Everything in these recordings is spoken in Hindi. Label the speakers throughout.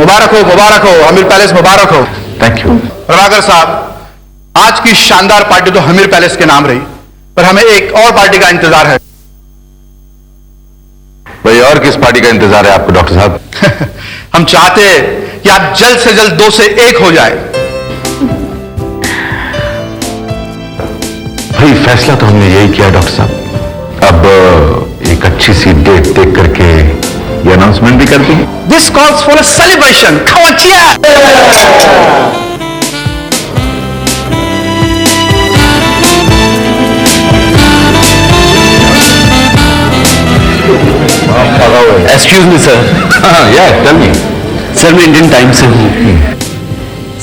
Speaker 1: मुबारक हो हमीर पैलेस, मुबारक हो।
Speaker 2: Thank you.
Speaker 1: प्रभाकर साहब, आज की शानदार पार्टी तो हमीर पैलेस के नाम रही, पर हमें एक और पार्टी का इंतजार है।
Speaker 2: भाई, और किस पार्टी का इंतजार है आपको डॉक्टर साहब?
Speaker 1: हम चाहते हैं कि आप जल्द से जल्द 2 से 1 हो जाए।
Speaker 2: भाई, फैसला तो हमने यही किया डॉक्टर साहब। अब एक अच्छी सी डेट देख करके ये अनाउंसमेंट भी कर दी।
Speaker 1: This calls for a celebration. Come on, cheer!
Speaker 3: Excuse me sir.
Speaker 2: Yeah tell me.
Speaker 3: Sir, मैं इंडियन टाइम से हूँ।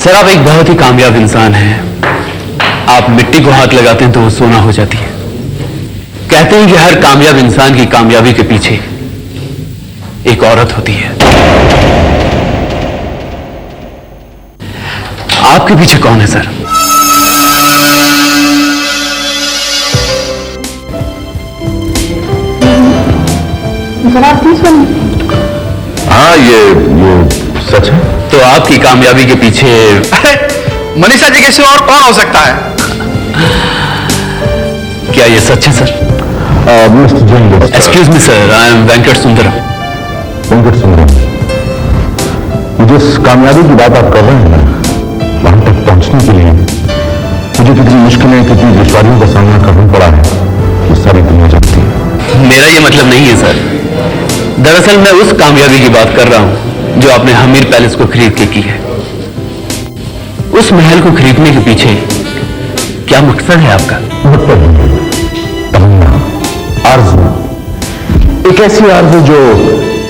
Speaker 3: सर, आप एक बहुत ही कामयाब इंसान हैं। आप मिट्टी को हाथ लगाते हैं तो वो सोना हो जाती है। कहते हैं कि हर कामयाब इंसान की कामयाबी के पीछे एक औरत होती है। आपके पीछे कौन है सर?
Speaker 2: हाँ, ये सच है।
Speaker 3: तो आपकी कामयाबी के पीछे
Speaker 1: अरे मनीषा जी के सिवा और कौन हो सकता है?
Speaker 3: क्या ये सच है sir?
Speaker 2: Mister Jain,
Speaker 3: excuse me sir, I am Venkat Sundaram.
Speaker 2: Venkat Sundaram, जिस कामयाबी की बात आप कर रहे हैं ना, वहां तक पहुंचने के लिए मुझे कितनी मुश्किलें, कितनी दुश्वारियों का सामना करना पड़ा है, ये सारी दुनिया जानती है।
Speaker 3: मेरा ये मतलब नहीं है सर। दरअसल मैं उस कामयाबी की बात कर रहा हूं जो आपने हमीर पैलेस को खरीद के की है। उस महल को खरीदने के पीछे क्या मकसद है आपका?
Speaker 2: तमन्ना, आरज़ू, एक ऐसी आरज़ू जो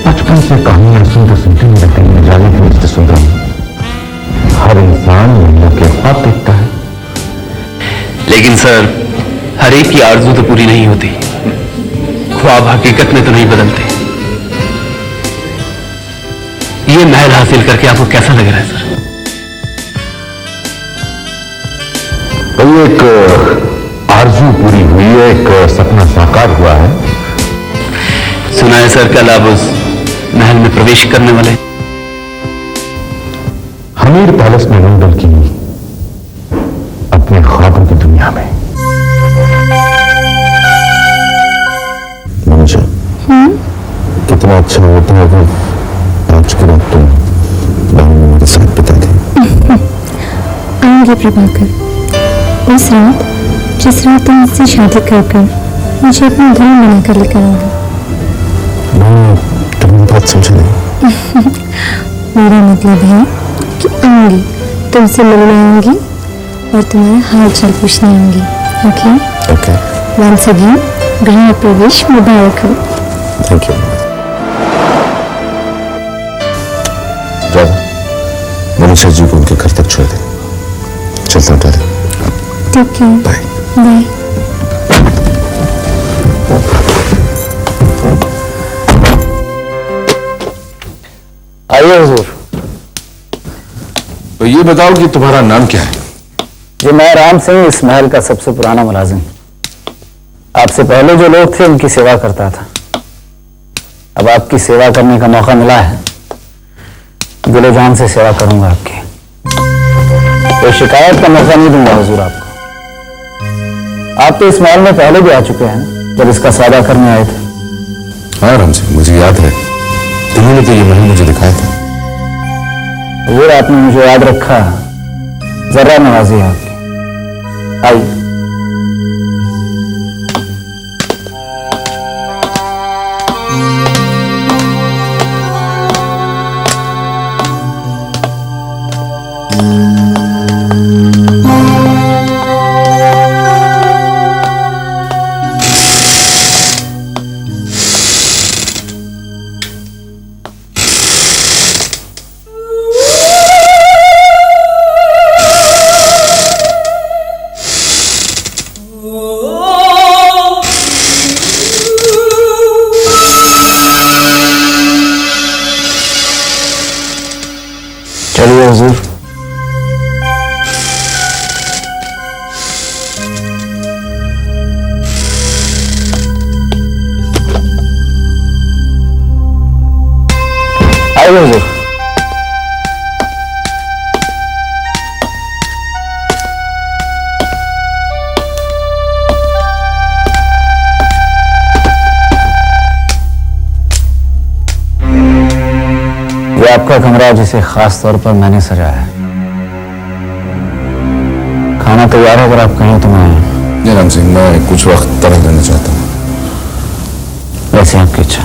Speaker 2: बचपन से कहानियां सुनते सुनते मेरे दिल में जाने की मिस्टर सुंदरम। हर इंसान महिला के ख्वाब देखता है।
Speaker 3: लेकिन सर, हर एक की आरज़ू तो पूरी नहीं होती। ख्वाब हकीकत में तो नहीं बदलते। ये महल हासिल करके आपको कैसा लग रहा है सर?
Speaker 2: भाई, एक आरज़ू पूरी हुई है, एक सपना साकार हुआ है।
Speaker 3: सुना है सर, कल आप उस महल में प्रवेश करने वाले?
Speaker 2: हमीर पैलेस में नहीं, बल्कि अपने ख्वाबों की दुनिया में। मनीषा, कितना अच्छा होता है अगर आज की रात तुम गाँव में मेरे साथ बिता दे।
Speaker 4: आऊंगी प्रभाकर, उस रात जिस रात तुम मुझसे शादी कर मुझे अपना घर बनाकर लेकर आऊंगा।
Speaker 2: तुमने बात समझा नहीं।
Speaker 4: मेरा मतलब है कि आऊंगी, तुमसे मिलने आऊंगी और तुम्हारा हाल चाल पूछने आऊंगी। ओके?
Speaker 2: ओके।
Speaker 4: वंस अगेन, गृह प्रवेश मुबारक हो।
Speaker 2: Thank you. मनीषा जी को उनके घर तक छोड़ दे। चलता हूँ।
Speaker 4: ठीक है,
Speaker 2: बाय
Speaker 4: बाय।
Speaker 5: आइए हुजूर।
Speaker 2: तो ये बताओ कि तुम्हारा नाम क्या है?
Speaker 5: जी, मैं राम सिंह, इस महल का सबसे पुराना मुलाजिम। आपसे पहले जो लोग थे उनकी सेवा करता था। अब आपकी सेवा करने का मौका मिला है, दिलो जान से सेवा करूंगा आपकी। कोई शिकायत का मौका नहीं दूंगा हुजूर आपको। आप तो इस महल में पहले भी आ चुके हैं जब इसका सौदा करने आए थे।
Speaker 2: हाँ राम सिंह, मुझे याद है, तुमने तो ये महल मुझे दिखाया था।
Speaker 5: हुजूर, आपने मुझे याद रखा, जरा नवाजी है आपकी। आइए। चलिए हुजूर। आइए हुजूर। ये आपका कमरा जिसे खास तौर पर मैंने सजाया है। खाना तैयार है, अगर आप कहें तो मैं।
Speaker 2: नहीं राम सिंह, मैं कुछ वक्त तरह देना चाहता हूँ।
Speaker 5: वैसे आपकी इच्छा।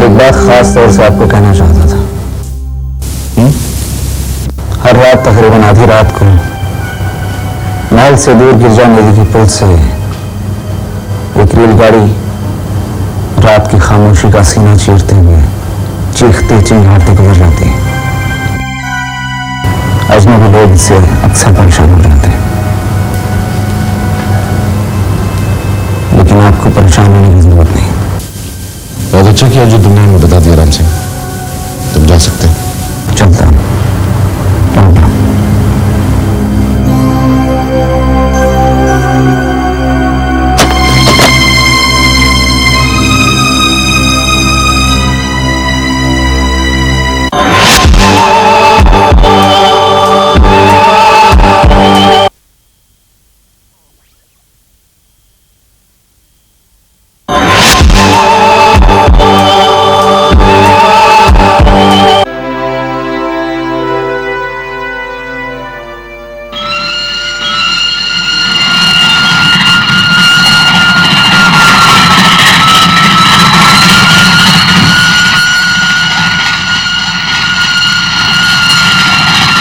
Speaker 5: एक बात खास तौर से आपको कहना चाहता था। हर रात तकरीबन आधी रात को महल से दूर गिरजा नदी की पुल से एक रेलगाड़ी रात की खामोशी का सीना चीरते हुए चीखते चिंगारते गुजर जाती है। अजनबी लोग इससे अक्सर परेशान हो जाते हैं, लेकिन आपको परेशान होने की जरूरत नहीं।
Speaker 2: बहुत अच्छा किया जो तुमने हमें बता दिया राम सिंह। तुम जा सकते हो।
Speaker 5: चलता हूं।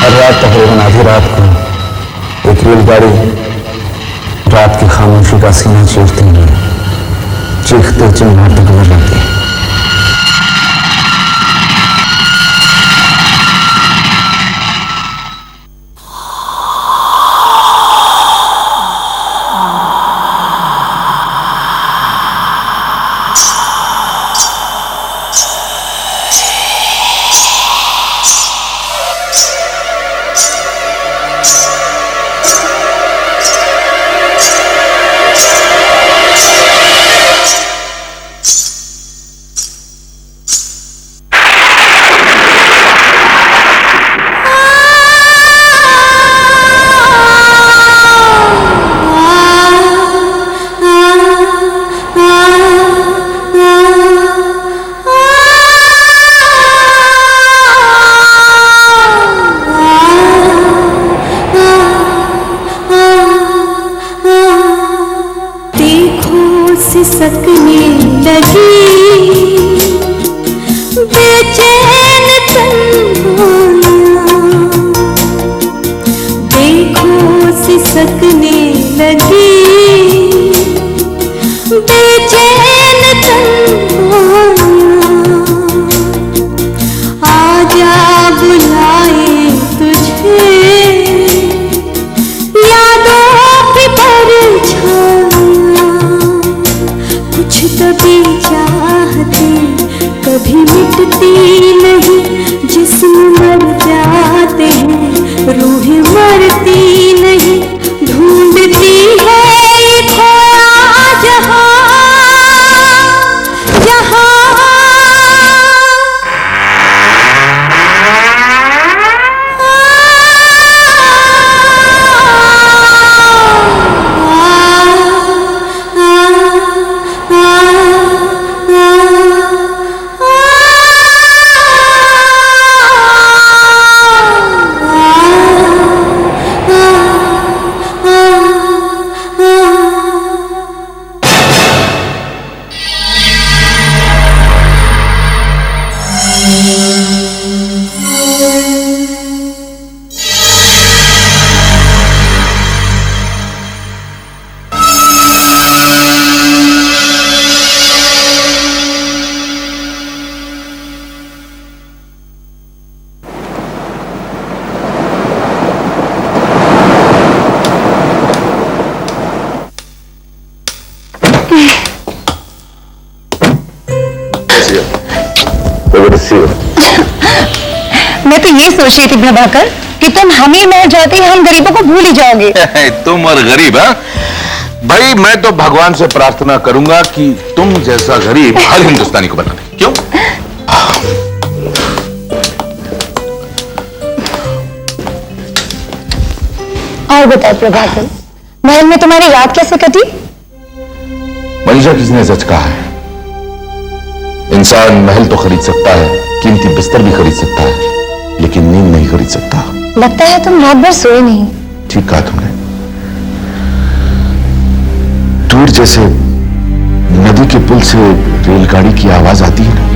Speaker 5: हर रात तकरीबन आधी रात को एक रेलगाड़ी रात की खामोशी का सीना चीरते हुए चीखते चिंगारते गुजर जाती है।
Speaker 4: सिसकने लगी बेचैन तन होया, देखो सिसकने लगी बेचैन तन होया, आजा बुलाए तुझे यादों की परछाइयां, कुछ कभी चाहते कभी मिटती नहीं, जिस्म मर जाते हैं रूह मरती नहीं, ढूंढती है ये खोया जहां जहां
Speaker 6: मैं तो ये सोच रही थी प्रभाकर कि तुम अमीर महल जाते ही हम गरीबों को भूल ही जाओगे।
Speaker 2: तुम और गरीब? हाँ भाई, मैं तो भगवान से प्रार्थना करूंगा कि तुम जैसा गरीब हर हिंदुस्तानी को बना दे। क्यों?
Speaker 6: और बताओ प्रभाकर, महल में तुम्हारी रात कैसे कटी?
Speaker 2: मनीषा, किसी ने सच कहा है, इंसान महल तो खरीद सकता है, कीमती बिस्तर भी खरीद सकता है, लेकिन नींद नहीं खरीद सकता।
Speaker 6: लगता है तुम रात भर सोए नहीं।
Speaker 2: ठीक कहा तुमने। दूर जैसे नदी के पुल से रेलगाड़ी की आवाज आती है ना,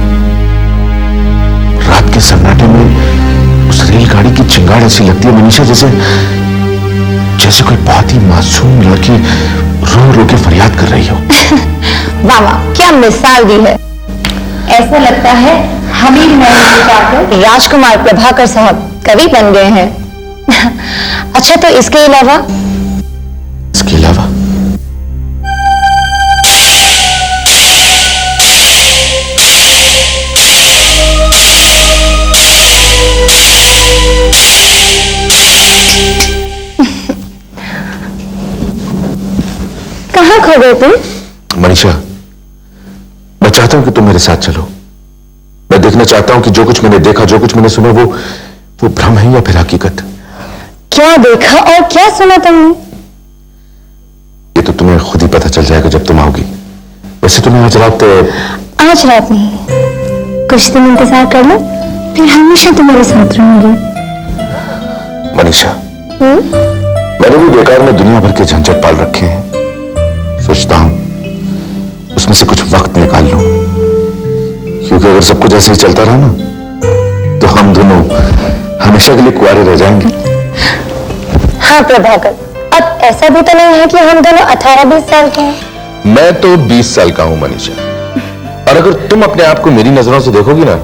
Speaker 2: रात के सन्नाटे में उस रेलगाड़ी की चिंगाड़ ऐसी लगती है मनीषा, जैसे जैसे कोई बहुत ही मासूम लड़की रो रो के फरियाद कर रही हो।
Speaker 6: वाह वाह, क्या मिसाल दी है। ऐसा लगता है हमीर महल में जाकर राजकुमार प्रभाकर साहब कवि बन गए हैं। अच्छा, तो इसके अलावा?
Speaker 2: इसके अलावा
Speaker 6: कहाँ खो गए तुम?
Speaker 2: मनीषा, मैं चाहता हूं कि तुम मेरे साथ चलो। मैं देखना चाहता हूं कि जो कुछ मैंने देखा, जो कुछ मैंने सुना, वो भ्रम है या फिर हकीकत।
Speaker 6: क्या देखा और क्या सुना तुमने?
Speaker 2: ये तो तुम्हें खुद ही पता चल जाएगा जब तुम आओगी। वैसे तुम्हें आज रात
Speaker 4: नहीं, कुछ दिन इंतजार कर लो, फिर हमेशा तुम्हारे साथ रहूंगी।
Speaker 2: मनीषा, मैंने भी बेकार में दुनिया भर के झंझट पाल रखे हैं। सोचता हूं उसमें से कुछ वक्त निकाल लूं, क्योंकि अगर सब कुछ ऐसे ही चलता रहा ना, तो हम दोनों हमेशा के लिए कुंवारे रह जाएंगे।
Speaker 6: हाँ प्रभाकर, अब ऐसा भी तो नहीं है कि हम दोनों 18-20 साल के हैं।
Speaker 2: मैं तो 20 साल का हूं मनीषा, और अगर तुम अपने आप को मेरी नजरों से देखोगी ना,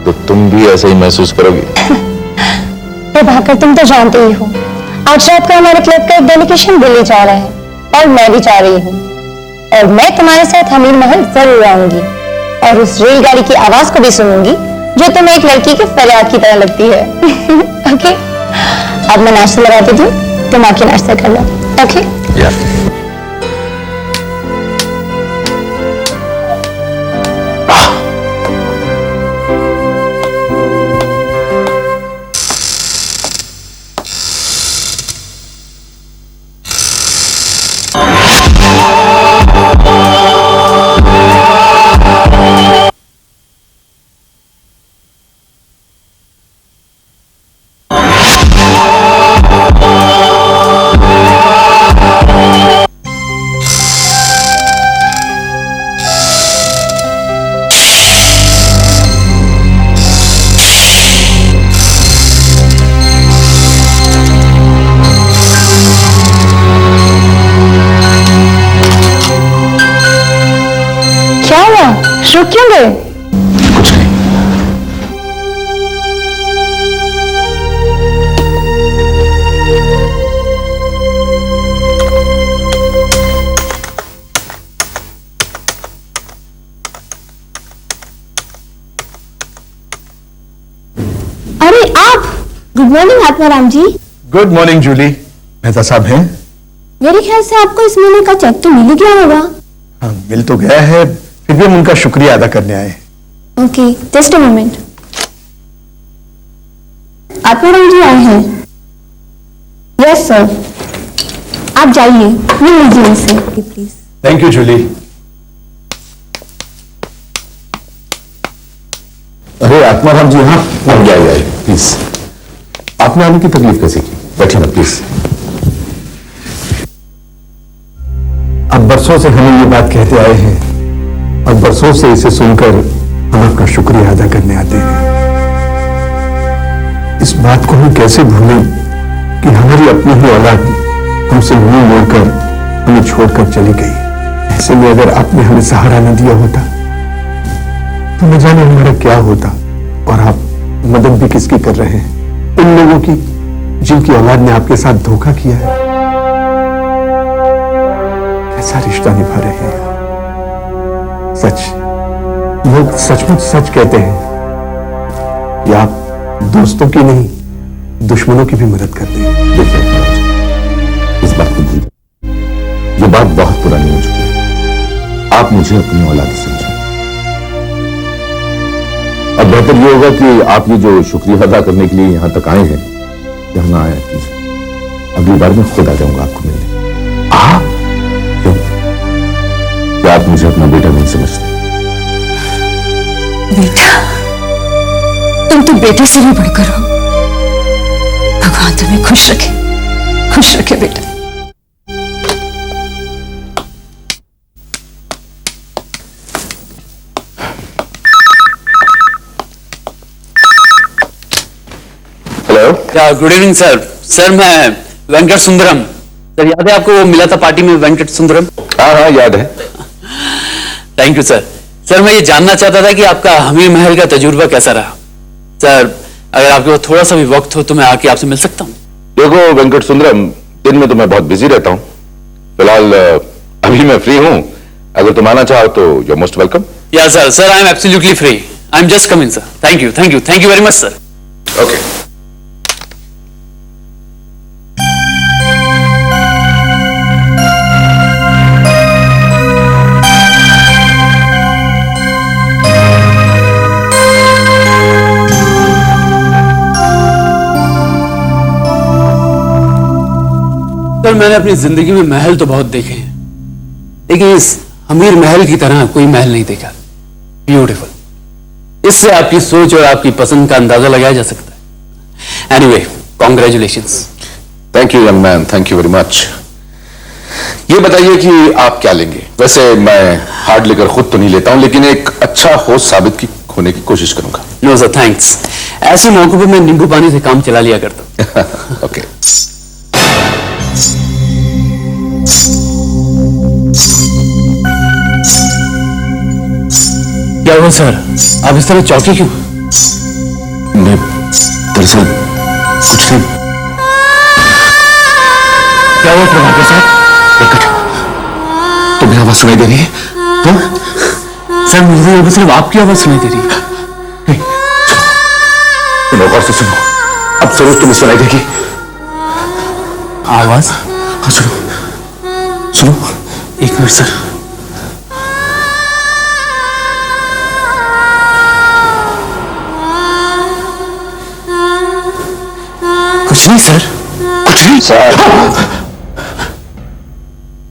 Speaker 2: तो तुम भी ऐसा ही महसूस करोगी।
Speaker 6: प्रभाकर, तुम तो जानते ही हो, आज रात को हमारे क्लब का एक डेलीगेशन दिल्ली जा रहा है और मैं भी जा रही हूँ, और मैं तुम्हारे साथ हमीर महल जरूर आऊंगी और उस रेलगाड़ी की आवाज को भी सुनूंगी जो तुम्हें एक लड़की की फरियाद की तरह लगती है। ओके, अब मैं नाश्ता लगा देती हूँ, तुम आके नाश्ता कर लो। ओके? रुक क्यों गए?
Speaker 2: कुछ नहीं।
Speaker 4: अरे आप! Good morning Atmaram ji.
Speaker 1: Good morning Julie. Mehta साहब हैं?
Speaker 4: मेरे ख्याल से आपको इस महीने का चेक तो मिल ही गया होगा।
Speaker 1: हाँ, मिल तो गया है, फिर भी हम उनका शुक्रिया अदा करने आए।
Speaker 4: Okay, just a moment. Atmaram ji आए हैं। यस सर, आप जाइए, मिल लीजिए इनसे प्लीज।
Speaker 1: Thank you Jully.
Speaker 2: अरे आत्माराम जी, हाँ आइए प्लीज। आपने आने की तकलीफ कैसे की? बैठिए ना प्लीज।
Speaker 7: अब बरसों से हमें ये बात कहते आए हैं और बरसों से इसे सुनकर हम आपका शुक्रिया अदा करने आते हैं। इस बात को हम कैसे भूलें कि हमारी अपनी ही औलाद हमसे मुंह मोड़कर हमें छोड़कर चली गई। ऐसे में अगर आपने हमें सहारा न दिया होता तो न जाने हमारा क्या होता। और आप मदद भी किसकी कर रहे हैं? उन लोगों की जिनकी औलाद ने आपके साथ धोखा किया है। कैसा रिश्ता निभा रहे हैं। सच, लोग सचमुच सच कहते हैं कि आप दोस्तों की नहीं दुश्मनों की भी मदद करते हैं।
Speaker 2: देखिए, इस बात को भूल जाइए। ये बात बहुत पुरानी हो चुकी है। आप मुझे अपनी औलाद समझें। अब बेहतर ये होगा कि आप ये जो शुक्रिया अदा करने के लिए यहां तक आए हैं, यहाँ ना आया कीजिए। अगली बार मैं खुद आ जाऊंगा आपको मिलने। क्यों? क्या आप मुझे अपना बेटा नहीं समझते?
Speaker 8: बेटा, तुम तो बेटे से भी बढ़कर हो। भगवान तुम्हें खुश रखे बेटा।
Speaker 2: Hello,
Speaker 3: good evening sir. Sir मैं वेंकट सुंदरम। सर याद है आपको, वो मिला था पार्टी में वेंकट सुंदरम?
Speaker 2: हाँ याद है।
Speaker 3: Thank you sir. सर मैं ये जानना चाहता था कि आपका हमीर महल का तजुर्बा कैसा रहा। सर अगर आपके पास थोड़ा सा भी वक्त हो तो मैं आके आपसे मिल सकता हूँ?
Speaker 2: देखो वेंकट सुंदरम, दिन में तो मैं बहुत बिजी रहता हूँ। फिलहाल अभी मैं फ्री हूँ। अगर तुम आना चाहो तो यू आर मोस्ट वेलकम।
Speaker 3: या sir I am absolutely free. I am just coming sir. Thank you very much sir.
Speaker 2: Okay.
Speaker 3: Sir मैंने अपनी जिंदगी में महल तो बहुत देखे हैं, लेकिन इस अमीर महल की तरह कोई महल नहीं देखा। ब्यूटीफुल। इससे आपकी सोच और आपकी पसंद का अंदाजा लगाया जा सकता है। Anyway, congratulations.
Speaker 2: Thank you young man, thank you very much. ये बताइए कि आप क्या लेंगे? वैसे मैं हार्ड लिकर खुद तो नहीं लेता हूं, लेकिन एक अच्छा होस्ट साबित होने की कोशिश करूंगा।
Speaker 3: No sir thanks. ऐसे मौकों पर मैं नींबू पानी से काम चला लिया करता हूं।
Speaker 2: ओके।
Speaker 3: क्या हुआ सर, आप इस तरह चौंके क्यों?
Speaker 2: मैं दरअसल कुछ नहीं।
Speaker 3: क्या हुआ प्रभाकर साहब?
Speaker 2: वेंकट, तुम्हें आवाज सुनाई दे रही है?
Speaker 3: सर मुझे यहाँ पर सिर्फ आपकी आवाज सुनाई दे रही है।
Speaker 2: सुनो, गौर से सुनो। अब जरूर तुम्हें सुनाई देगी
Speaker 3: आवाज।
Speaker 2: हाँ सुनो।
Speaker 3: एक मिनट सर। कुछ नहीं सर।
Speaker 2: कुछ नहीं
Speaker 5: सर,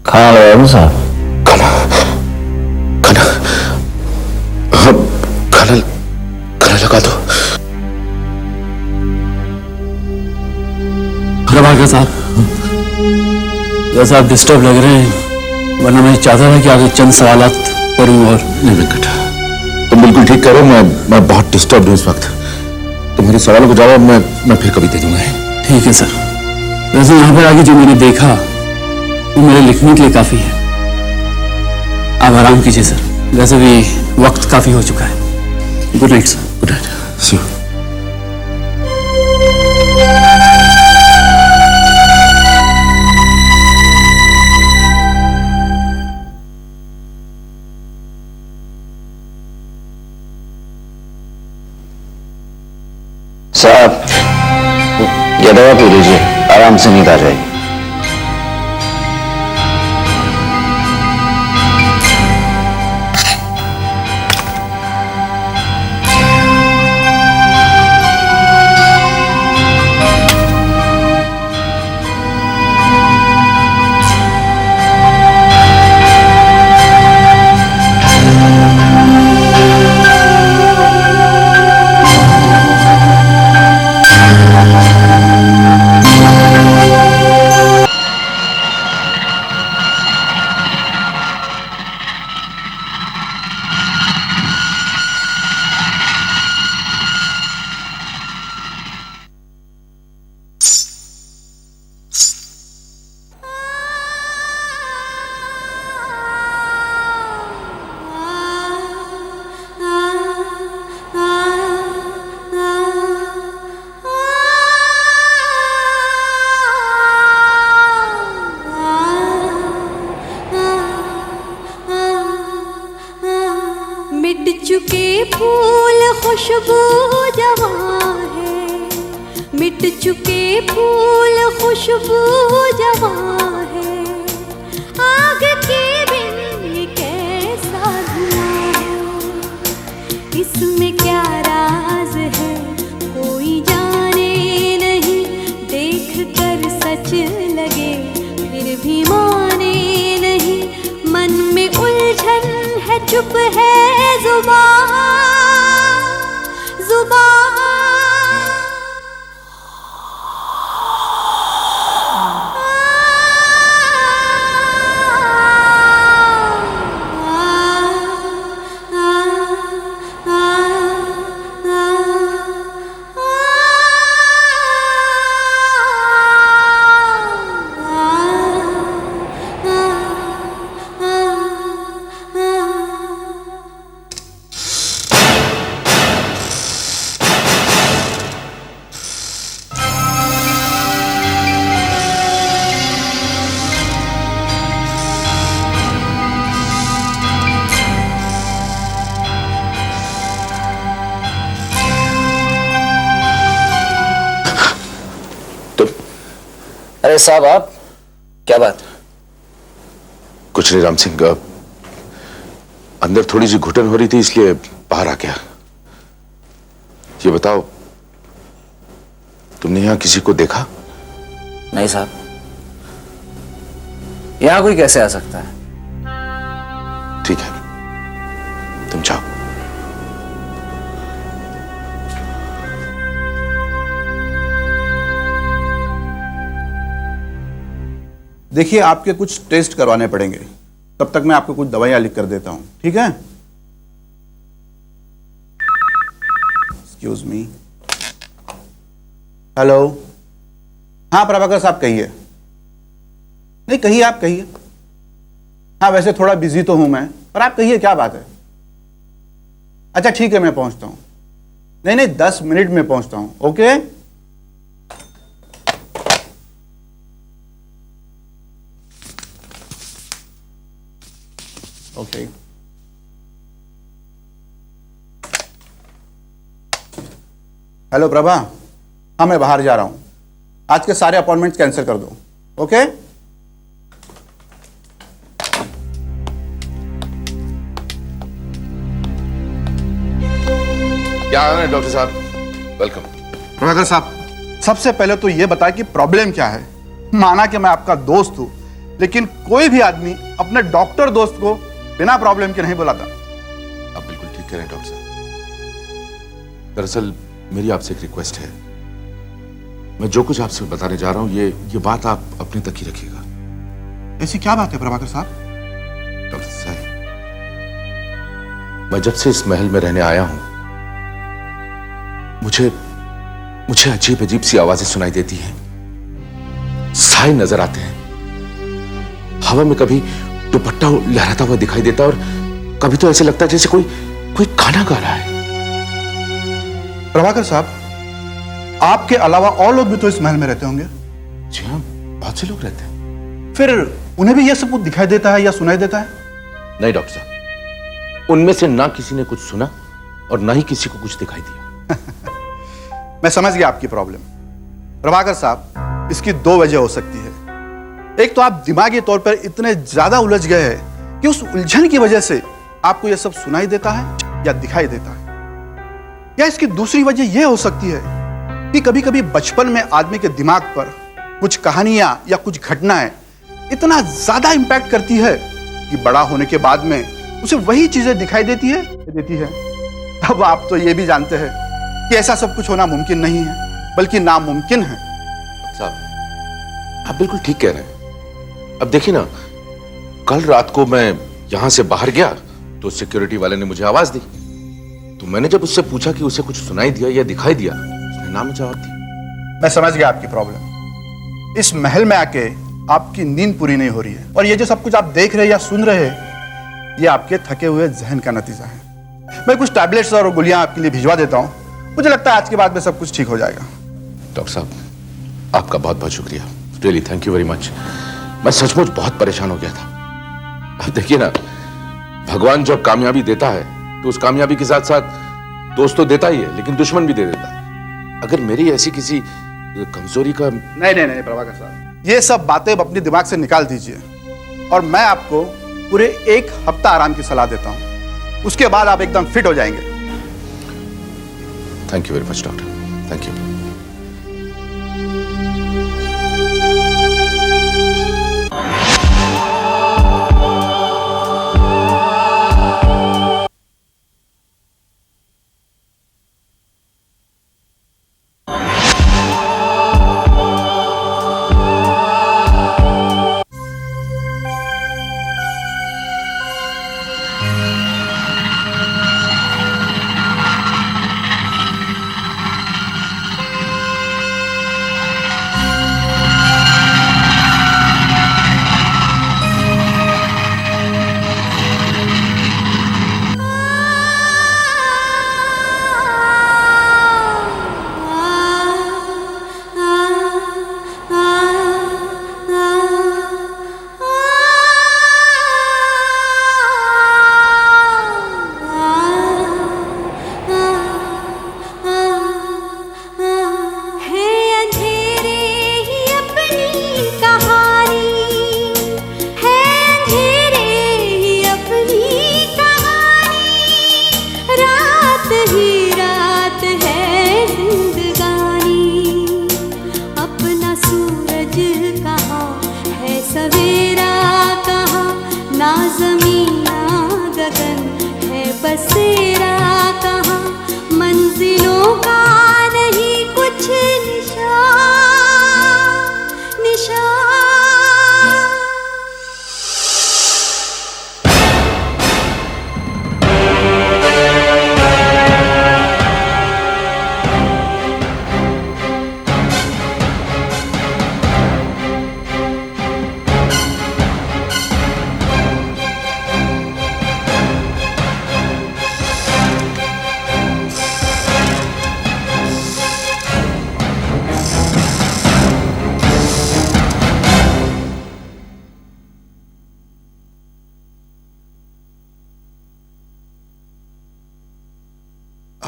Speaker 5: खाना लगाओ साहब।
Speaker 2: खाना लगा दो।
Speaker 3: प्रभाकर साहब, वैसे आप डिस्टर्ब लग रहे हैं, वरना मैं चाहता था कि आगे चंद सवालात करूं। और
Speaker 2: नहीं वेंकट, तुम बिल्कुल ठीक कह रहे हो। मैं बहुत डिस्टर्ब हूं इस वक्त। तुम्हारे सवालों को जवाब मैं फिर कभी दे दूंगा।
Speaker 3: ठीक है सर। वैसे यहाँ पर आगे जो मैंने देखा वो मेरे लिखने के लिए काफी है। आप आराम कीजिए सर, वैसे भी वक्त काफी हो चुका है। Good night sir.
Speaker 2: Good night. See you.
Speaker 5: साहब, ये दवा पी लीजिए, आराम से नींद आ जाएगी।
Speaker 9: खुशबू जवां है, मिट चुके फूल खुशबू जवां है, आग के बिन ये कैसा धुआं है, इसमें क्या राज है कोई जाने नहीं, देख कर सच चुप है जुबान जुबान।
Speaker 5: अरे साहब, आप क्या बात?
Speaker 2: कुछ नहीं राम सिंह, अंदर थोड़ी सी घुटन हो रही थी इसलिए बाहर आ गया। ये बताओ, तुमने यहां किसी को देखा?
Speaker 5: नहीं साहब, यहां कोई कैसे आ सकता है?
Speaker 2: ठीक है, तुम जाओ।
Speaker 1: देखिए, आपके कुछ टेस्ट करवाने पड़ेंगे, तब तक मैं आपको कुछ दवाइयां लिख कर देता हूं, ठीक है? Excuse me. हेलो। हाँ प्रभाकर साहब, कहिए। नहीं, कहिए, आप कहिए। हाँ, वैसे थोड़ा बिजी तो हूं मैं, पर आप कहिए, क्या बात है? अच्छा ठीक है, मैं पहुंचता हूं। नहीं, 10 मिनट में पहुंचता हूं। ओके। ओके। हेलो प्रभा। हाँ, मैं बाहर जा रहा हूं, आज के सारे अपॉइंटमेंट्स कैंसिल कर दो। ओके।
Speaker 2: क्या हाल है डॉक्टर साहब? वेलकम।
Speaker 1: प्रभाकर साहब, सबसे पहले तो यह बताएं कि प्रॉब्लम क्या है। माना कि मैं आपका दोस्त हूं, लेकिन कोई भी आदमी अपने डॉक्टर दोस्त को बिना प्रॉब्लम के नहीं बुलाता।
Speaker 2: आप बिल्कुल ठीक कह रहे हैं डॉक्टर साहब। दरअसल मेरी आपसे एक रिक्वेस्ट है। मैं जो कुछ आपसे बताने जा रहा हूं, ये बात आप अपने तक ही रखिएगा।
Speaker 1: ऐसी क्या बात है प्रभाकर साहब?
Speaker 2: डॉक्टर साहब, मैं जब से इस महल में रहने आया हूं, मुझे अजीब अजीब सी आवाजें सुनाई देती हैं, साए नजर आते हैं, हवा में कभी दुपट्टा लहराता हुआ दिखाई देता, और कभी तो ऐसे लगता है जैसे कोई गाना गा रहा है।
Speaker 1: प्रभाकर साहब, आपके अलावा और लोग भी तो इस महल में रहते होंगे।
Speaker 2: जी हाँ, बहुत से लोग रहते हैं।
Speaker 1: फिर उन्हें भी यह सब कुछ दिखाई देता है या सुनाई देता है?
Speaker 2: नहीं डॉक्टर साहब, उनमें से ना किसी ने कुछ सुना और ना ही किसी को कुछ दिखाई दिया।
Speaker 1: मैं समझ गया आपकी प्रॉब्लम। प्रभाकर साहब, इसकी 2 वजह हो सकती है। एक तो आप दिमागी तौर पर इतने ज्यादा उलझ गए हैं कि उस उलझन की वजह से आपको यह सब सुनाई देता है या दिखाई देता है। या इसकी दूसरी वजह यह हो सकती है कि कभी कभी बचपन में आदमी के दिमाग पर कुछ कहानियां या कुछ घटनाएं इतना ज्यादा इंपैक्ट करती है कि बड़ा होने के बाद में उसे वही चीजें दिखाई देती है। अब आप तो ये भी जानते हैं कि ऐसा सब कुछ होना मुमकिन नहीं है, बल्कि नामुमकिन है।
Speaker 2: साहब, आप बिल्कुल ठीक कह रहे हैं। अब देखिए ना, कल रात को मैं यहां से बाहर गया तो सिक्योरिटी वाले ने मुझे आवाज दी, तो मैंने जब उससे पूछा कि उसे कुछ सुनाई दिया या दिखाई दिया, उसने ना में जवाब दिया।
Speaker 1: मैं समझ गया आपकी प्रॉब्लम। इस महल में आके आपकी नींद पूरी नहीं हो रही है, और ये जो सब कुछ आप देख रहे हैं या सुन रहे हैं, ये आपके थके हुए जहन का नतीजा है। मैं कुछ टैबलेट्स और गोलियां आपके लिए भिजवा देता हूं। मुझे लगता है आज के बाद में सब कुछ ठीक हो जाएगा।
Speaker 2: डॉक्टर साहब, आपका बहुत बहुत शुक्रिया, really thank you very much. मैं सचमुच बहुत परेशान हो गया था। अब देखिए ना, भगवान जब कामयाबी देता है तो उस कामयाबी के साथ साथ दोस्त तो देता ही है, लेकिन दुश्मन भी दे देता है। अगर मेरी ऐसी किसी कमजोरी का
Speaker 1: नहीं प्रभाकर साहब, ये सब बातें अपने दिमाग से निकाल दीजिए, और मैं आपको पूरे 1 हफ्ता आराम की सलाह देता हूं। उसके बाद आप एकदम फिट हो जाएंगे।
Speaker 2: Thank you very much doctor, thank you.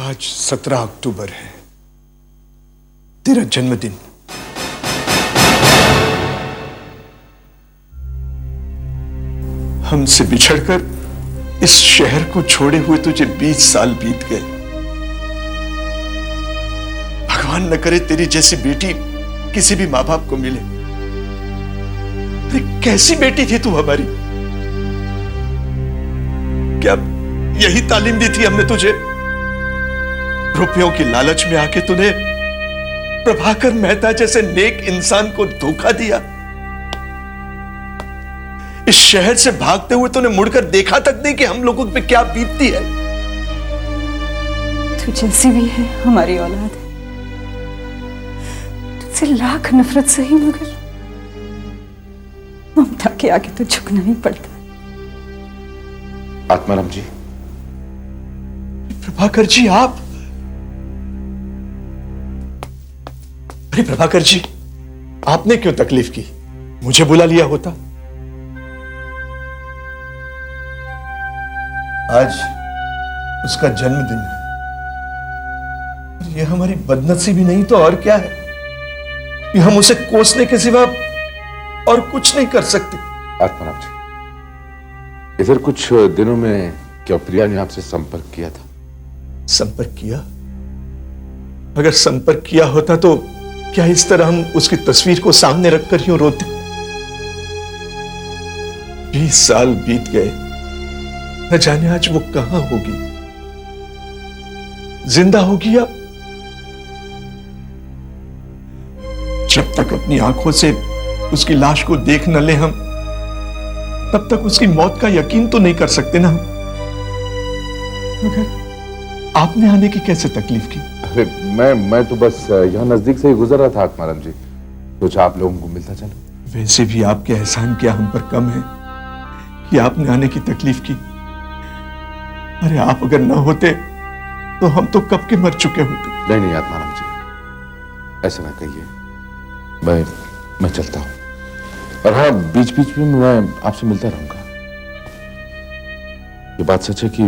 Speaker 7: आज 17 अक्टूबर है, तेरा जन्मदिन। हमसे बिछड़कर इस शहर को छोड़े हुए तुझे 20 साल बीत गए। भगवान न करे तेरी जैसी बेटी किसी भी मां बाप को मिले। अरे कैसी बेटी थी तू हमारी। क्या यही तालीम दी थी हमने तुझे? रुपयों की लालच में आके तूने प्रभाकर मेहता जैसे नेक इंसान को धोखा दिया। इस शहर से भागते हुए तूने मुड़कर देखा तक नहीं कि हम लोगों पे क्या बीतती है।
Speaker 8: तू जैसी भी है हमारी औलाद है। तुझसे लाख नफरत सही, मगर ममता के आगे तो झुकना ही पड़ता।
Speaker 2: आत्माराम जी।
Speaker 7: प्रभाकर जी आप? अरे प्रभाकर जी, आपने क्यों तकलीफ की? मुझे बुला लिया होता। आज उसका जन्मदिन है। ये हमारी बदनसीबी नहीं तो और क्या है? ये हम उसे कोसने के सिवा और कुछ नहीं कर सकते।
Speaker 2: आत्माराम जी, इधर कुछ दिनों में क्या प्रिया ने आपसे संपर्क किया था?
Speaker 7: संपर्क किया? अगर संपर्क किया होता तो क्या इस तरह हम उसकी तस्वीर को सामने रखकर यूं रोते? 20 साल बीत गए, न जाने आज वो कहां होगी, जिंदा होगी या? जब तक अपनी आंखों से उसकी लाश को देख न ले हम, तब तक उसकी मौत का यकीन तो नहीं कर सकते ना हम। मगर आपने आने की कैसे तकलीफ की?
Speaker 2: अरे मैं तो बस यहाँ नजदीक से ही गुजर रहा था आत्माराम जी, सोचा आप लोगों को मिलता चलो।
Speaker 7: वैसे भी आपके एहसान क्या हम पर कम है कि आपने आने की तकलीफ की। अरे आप अगर ना होते तो हम तो कब के मर चुके होते।
Speaker 2: नहीं आत्माराम जी, ऐसा ना कहिए। मैं चलता हूं, और हाँ, बीच बीच में मैं आपसे मिलता रहूंगा। ये बात सच है कि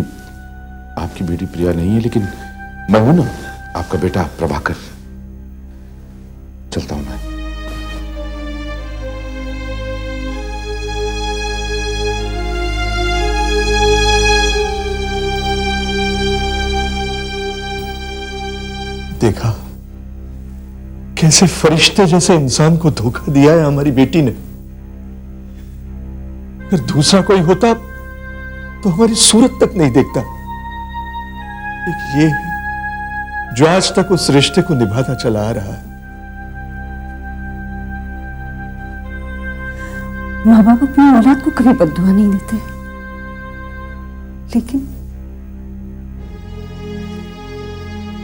Speaker 2: आपकी बेटी प्रिया नहीं है, लेकिन मैं हूं ना, आपका बेटा प्रभाकर। चलता हूं मैं।
Speaker 7: देखा कैसे फरिश्ते जैसे इंसान को धोखा दिया है हमारी बेटी ने। अगर दूसरा कोई होता तो हमारी सूरत तक नहीं देखता। एक ये है जो आज तक उस रिश्ते को निभाता चला आ रहा है।
Speaker 8: माँ बाप अपनी औलाद को कभी बद्दुआ नहीं देते, लेकिन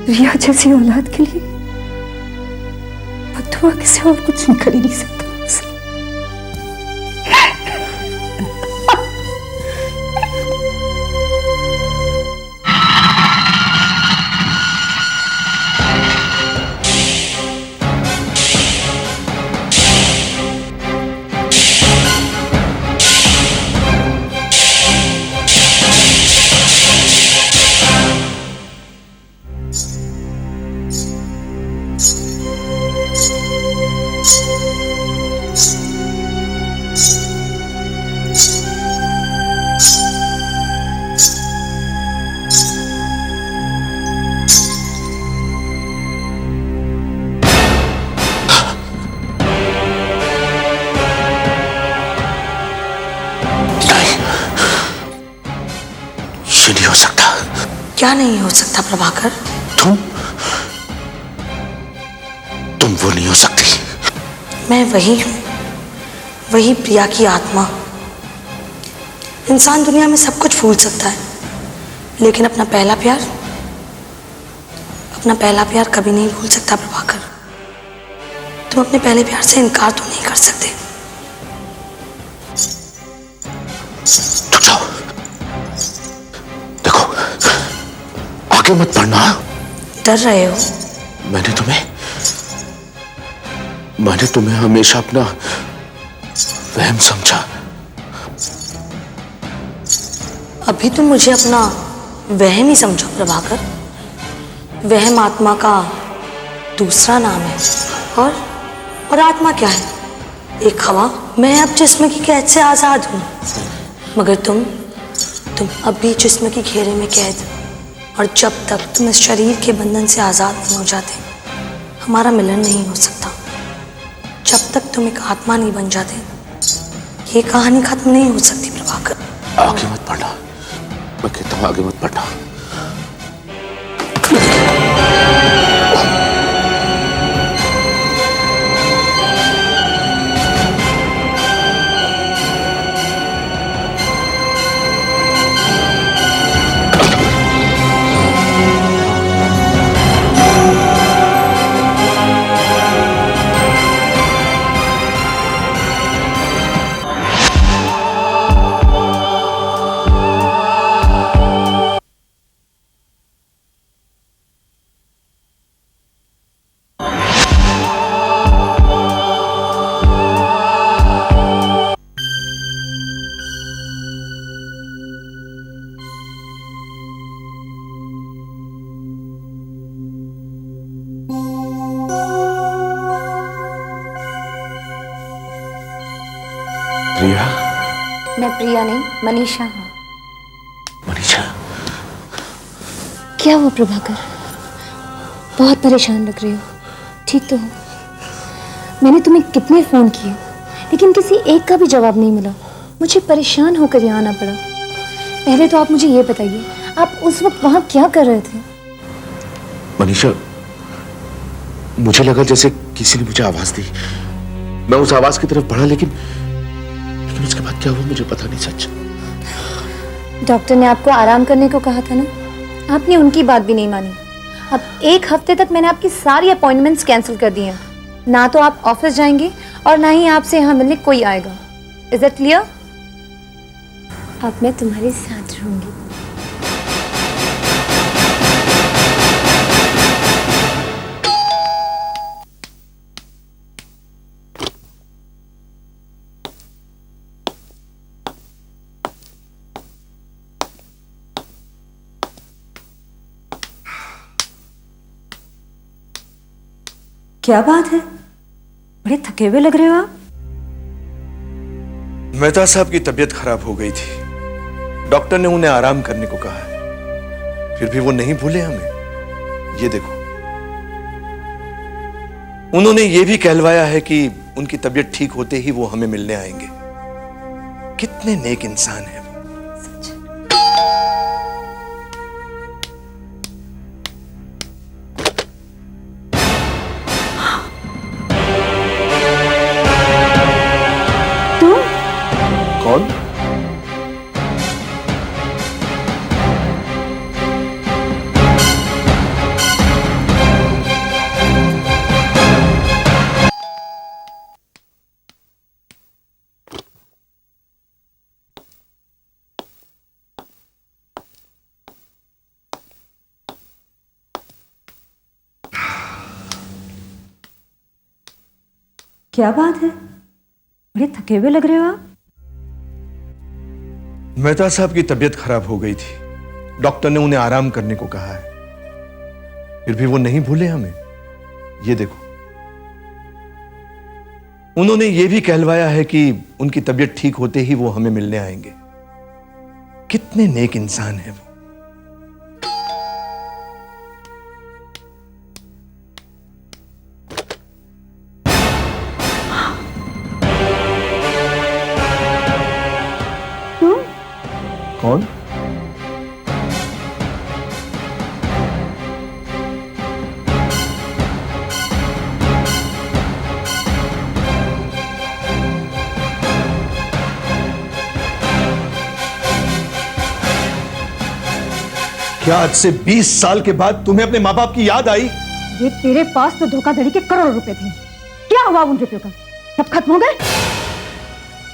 Speaker 8: रिया जैसी औलाद के लिए बद्दुआ किसी और कुछ निकल ही नहीं सकता।
Speaker 7: ये नहीं हो सकता।
Speaker 6: क्या नहीं हो सकता प्रभाकर?
Speaker 7: तुम वो नहीं हो सकती।
Speaker 6: मैं वही हूं, वही प्रिया की आत्मा। इंसान दुनिया में सब कुछ भूल सकता है, लेकिन अपना पहला प्यार कभी नहीं भूल सकता प्रभाकर। तुम अपने पहले प्यार से इनकार तो नहीं कर सकते।
Speaker 7: तो जाओ, देखो आगे मत बढ़ना।
Speaker 6: डर रहे हो?
Speaker 7: मैंने तुम्हें हमेशा अपना वहम समझा।
Speaker 6: अभी तुम मुझे अपना वहम ही समझो प्रभाकर।
Speaker 10: वहम आत्मा का दूसरा नाम है। और आत्मा क्या है? एक हवा। मैं अब जिस्म की कैद से आजाद हूं, मगर तुम अब भी जिस्म के घेरे में कैद। और जब तक तुम इस शरीर के बंधन से आजाद नहीं हो जाते, हमारा मिलन नहीं हो सकता। जब तक तुम एक आत्मा नहीं बन जाते, ये कहानी खत्म नहीं हो सकती प्रभाकर।
Speaker 2: आगे मत बढ़ना, मैं कहता हूं आगे मत बढ़ना। प्रिया?
Speaker 4: मैं प्रिया नहीं, मनीषा हूँ।
Speaker 2: मनीषा?
Speaker 4: क्या हुआ प्रभाकर? बहुत परेशान लग रहे हो। ठीक तो हो? मैंने तुम्हें कितने फोन किए, लेकिन किसी एक का भी जवाब नहीं मिला। मुझे परेशान होकर यहाँ आना पड़ा। पहले तो आप मुझे ये बताइए, आप उस वक्त वहाँ क्या कर रहे थे?
Speaker 2: मनीषा, मुझे लगा जैसे किसी ने मुझे आवाज दी। मैं उस आवाज की तरफ बढ़ा, लेकिन उसके बाद क्या हुआ मुझे पता नहीं। सच,
Speaker 4: डॉक्टर ने आपको आराम करने को कहा था ना, आपने उनकी बात भी नहीं मानी। अब 1 हफ्ते तक मैंने आपकी सारी अपॉइंटमेंट्स कैंसिल कर दी हैं। ना तो आप ऑफिस जाएंगे और ना ही आपसे यहाँ मिलने कोई आएगा। Is that clear? अब मैं तुम्हारे साथ रहूंगी।
Speaker 8: क्या बात है, बड़े थके हुए लग रहे हो आप।
Speaker 7: मेहता साहब की तबीयत खराब हो गई थी। डॉक्टर ने उन्हें आराम करने को कहा है, फिर भी वो नहीं भूले हमें। ये देखो, उन्होंने ये भी कहलवाया है कि उनकी तबीयत ठीक होते ही वो हमें मिलने आएंगे। कितने नेक इंसान हैं वो। कौन?
Speaker 8: क्या बात है, बड़े थके हुए लग रहे हो आप।
Speaker 7: मेहता साहब की तबीयत खराब हो गई थी। डॉक्टर ने उन्हें आराम करने को कहा है, फिर भी वो नहीं भूले हमें। ये देखो, उन्होंने ये भी कहलवाया है कि उनकी तबीयत ठीक होते ही वो हमें मिलने आएंगे। कितने नेक इंसान हैं वो। कौन? क्या आज से 20 साल के बाद तुम्हें अपने माँ बाप की याद आई?
Speaker 8: ये तेरे पास तो धोखाधड़ी के करोड़ों रुपए थे। क्या हुआ उन रुपयों का? सब खत्म हो गए?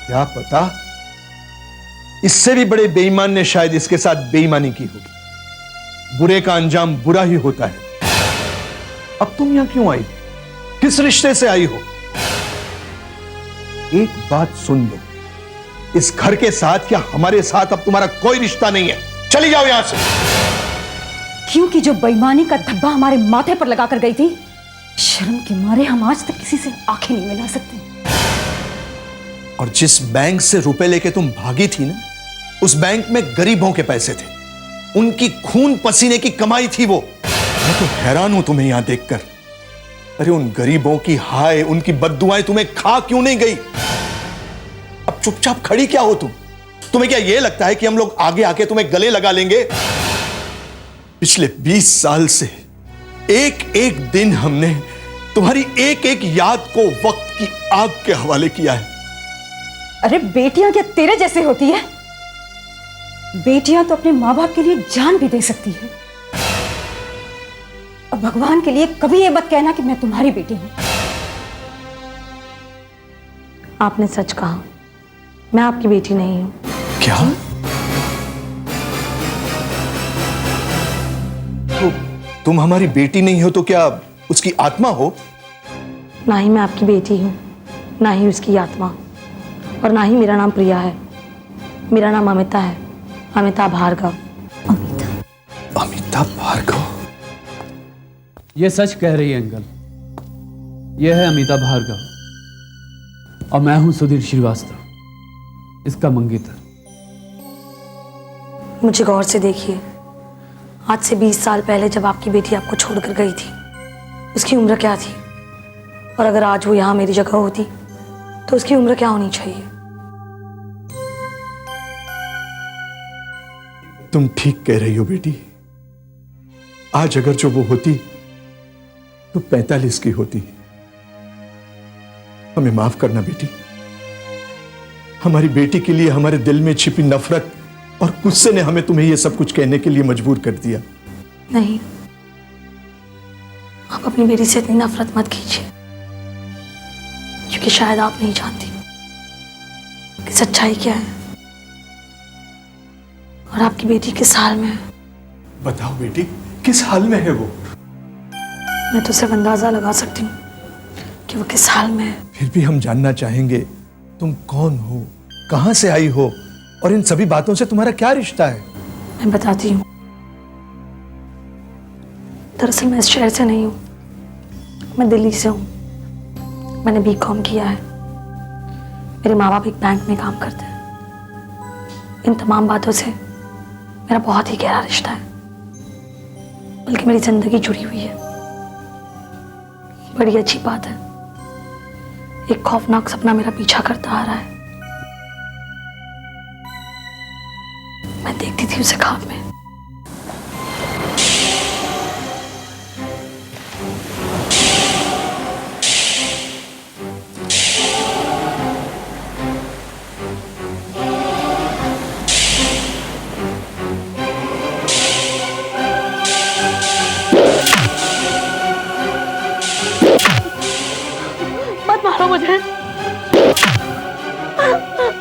Speaker 7: क्या पता, इससे भी बड़े बेईमान ने शायद इसके साथ बेईमानी की होगी। बुरे का अंजाम बुरा ही होता है। अब तुम यहां क्यों आई? किस रिश्ते से आई हो? एक बात सुन लो, इस घर के साथ या हमारे साथ अब तुम्हारा कोई रिश्ता नहीं है। चली जाओ यहां से।
Speaker 8: क्योंकि जो बेईमानी का धब्बा हमारे माथे पर लगा कर गई थी, शर्म के मारे हम आज तक किसी से आंखें नहीं मिला सकते।
Speaker 7: और जिस बैंक से रुपए लेके तुम भागी थी ना, उस बैंक में गरीबों के पैसे थे, उनकी खून पसीने की कमाई थी वो। मैं तो हैरान हूं तुम्हें यहां देखकर। अरे उन गरीबों की हाय, उनकी बद्दुआएं तुम्हें खा क्यों नहीं गई? अब चुपचाप खड़ी क्या हो तुम? तुम्हें क्या यह लगता है कि हम लोग आगे आके तुम्हें गले लगा लेंगे? पिछले 20 साल से एक एक दिन हमने तुम्हारी एक एक याद को वक्त की आग के हवाले किया है।
Speaker 8: अरे बेटियां क्या तेरे जैसे होती है? बेटियां तो अपने माँ बाप के लिए जान भी दे सकती है। और भगवान के लिए कभी ये मत कहना कि मैं तुम्हारी बेटी हूं।
Speaker 10: आपने सच कहा, मैं आपकी बेटी नहीं हूं।
Speaker 7: क्या? तो तुम हमारी बेटी नहीं हो तो क्या उसकी आत्मा हो?
Speaker 10: ना ही मैं आपकी बेटी हूं, ना ही उसकी आत्मा, और ना ही मेरा नाम प्रिया है। मेरा नाम अमिता है, अमिता भार्गव।
Speaker 7: अमिता भार्गव?
Speaker 3: ये सच कह रही है अंकल। यह है अमिता भार्गव और मैं हूं सुधीर श्रीवास्तव, इसका मंगेतर।
Speaker 10: मुझे गौर से देखिए, आज से 20 साल पहले जब आपकी बेटी आपको छोड़कर गई थी, उसकी उम्र क्या थी? और अगर आज वो यहाँ मेरी जगह होती तो उसकी उम्र क्या होनी चाहिए?
Speaker 7: तुम ठीक कह रही हो बेटी। आज अगर जो वो होती तो 45 की होती। हमें माफ करना बेटी। हमारी बेटी के लिए हमारे दिल में छिपी नफरत और गुस्से ने हमें तुम्हें यह सब कुछ कहने के लिए मजबूर कर दिया।
Speaker 10: नहीं, आप अपनी बेटी से इतनी नफरत मत कीजिए, क्योंकि शायद आप नहीं जानती कि सच्चाई क्या है और आपकी बेटी किस हाल में है।
Speaker 7: बताओ बेटी, किस हाल में है वो?
Speaker 10: मैं तो सिर्फ अंदाजा लगा सकती हूँ कि वो किस हाल में है।
Speaker 7: फिर भी हम जानना चाहेंगे तुम कौन हो, कहां से आई हो, और इन सभी बातों से तुम्हारा क्या रिश्ता है?
Speaker 10: मैं बताती हूँ। दरअसल मैं इस शहर से नहीं हूँ, मैं दिल्ली से हूँ। मैंने बीकॉम किया है। मेरे माँ बाप एक बैंक में काम करते हैं। इन तमाम बातों से मेरा बहुत ही गहरा रिश्ता है, बल्कि मेरी जिंदगी जुड़ी हुई है। बड़ी अच्छी बात है, एक खौफनाक सपना मेरा पीछा करता आ रहा है। मैं देखती थी उसे ख्वाब में। मत मारो मुझे,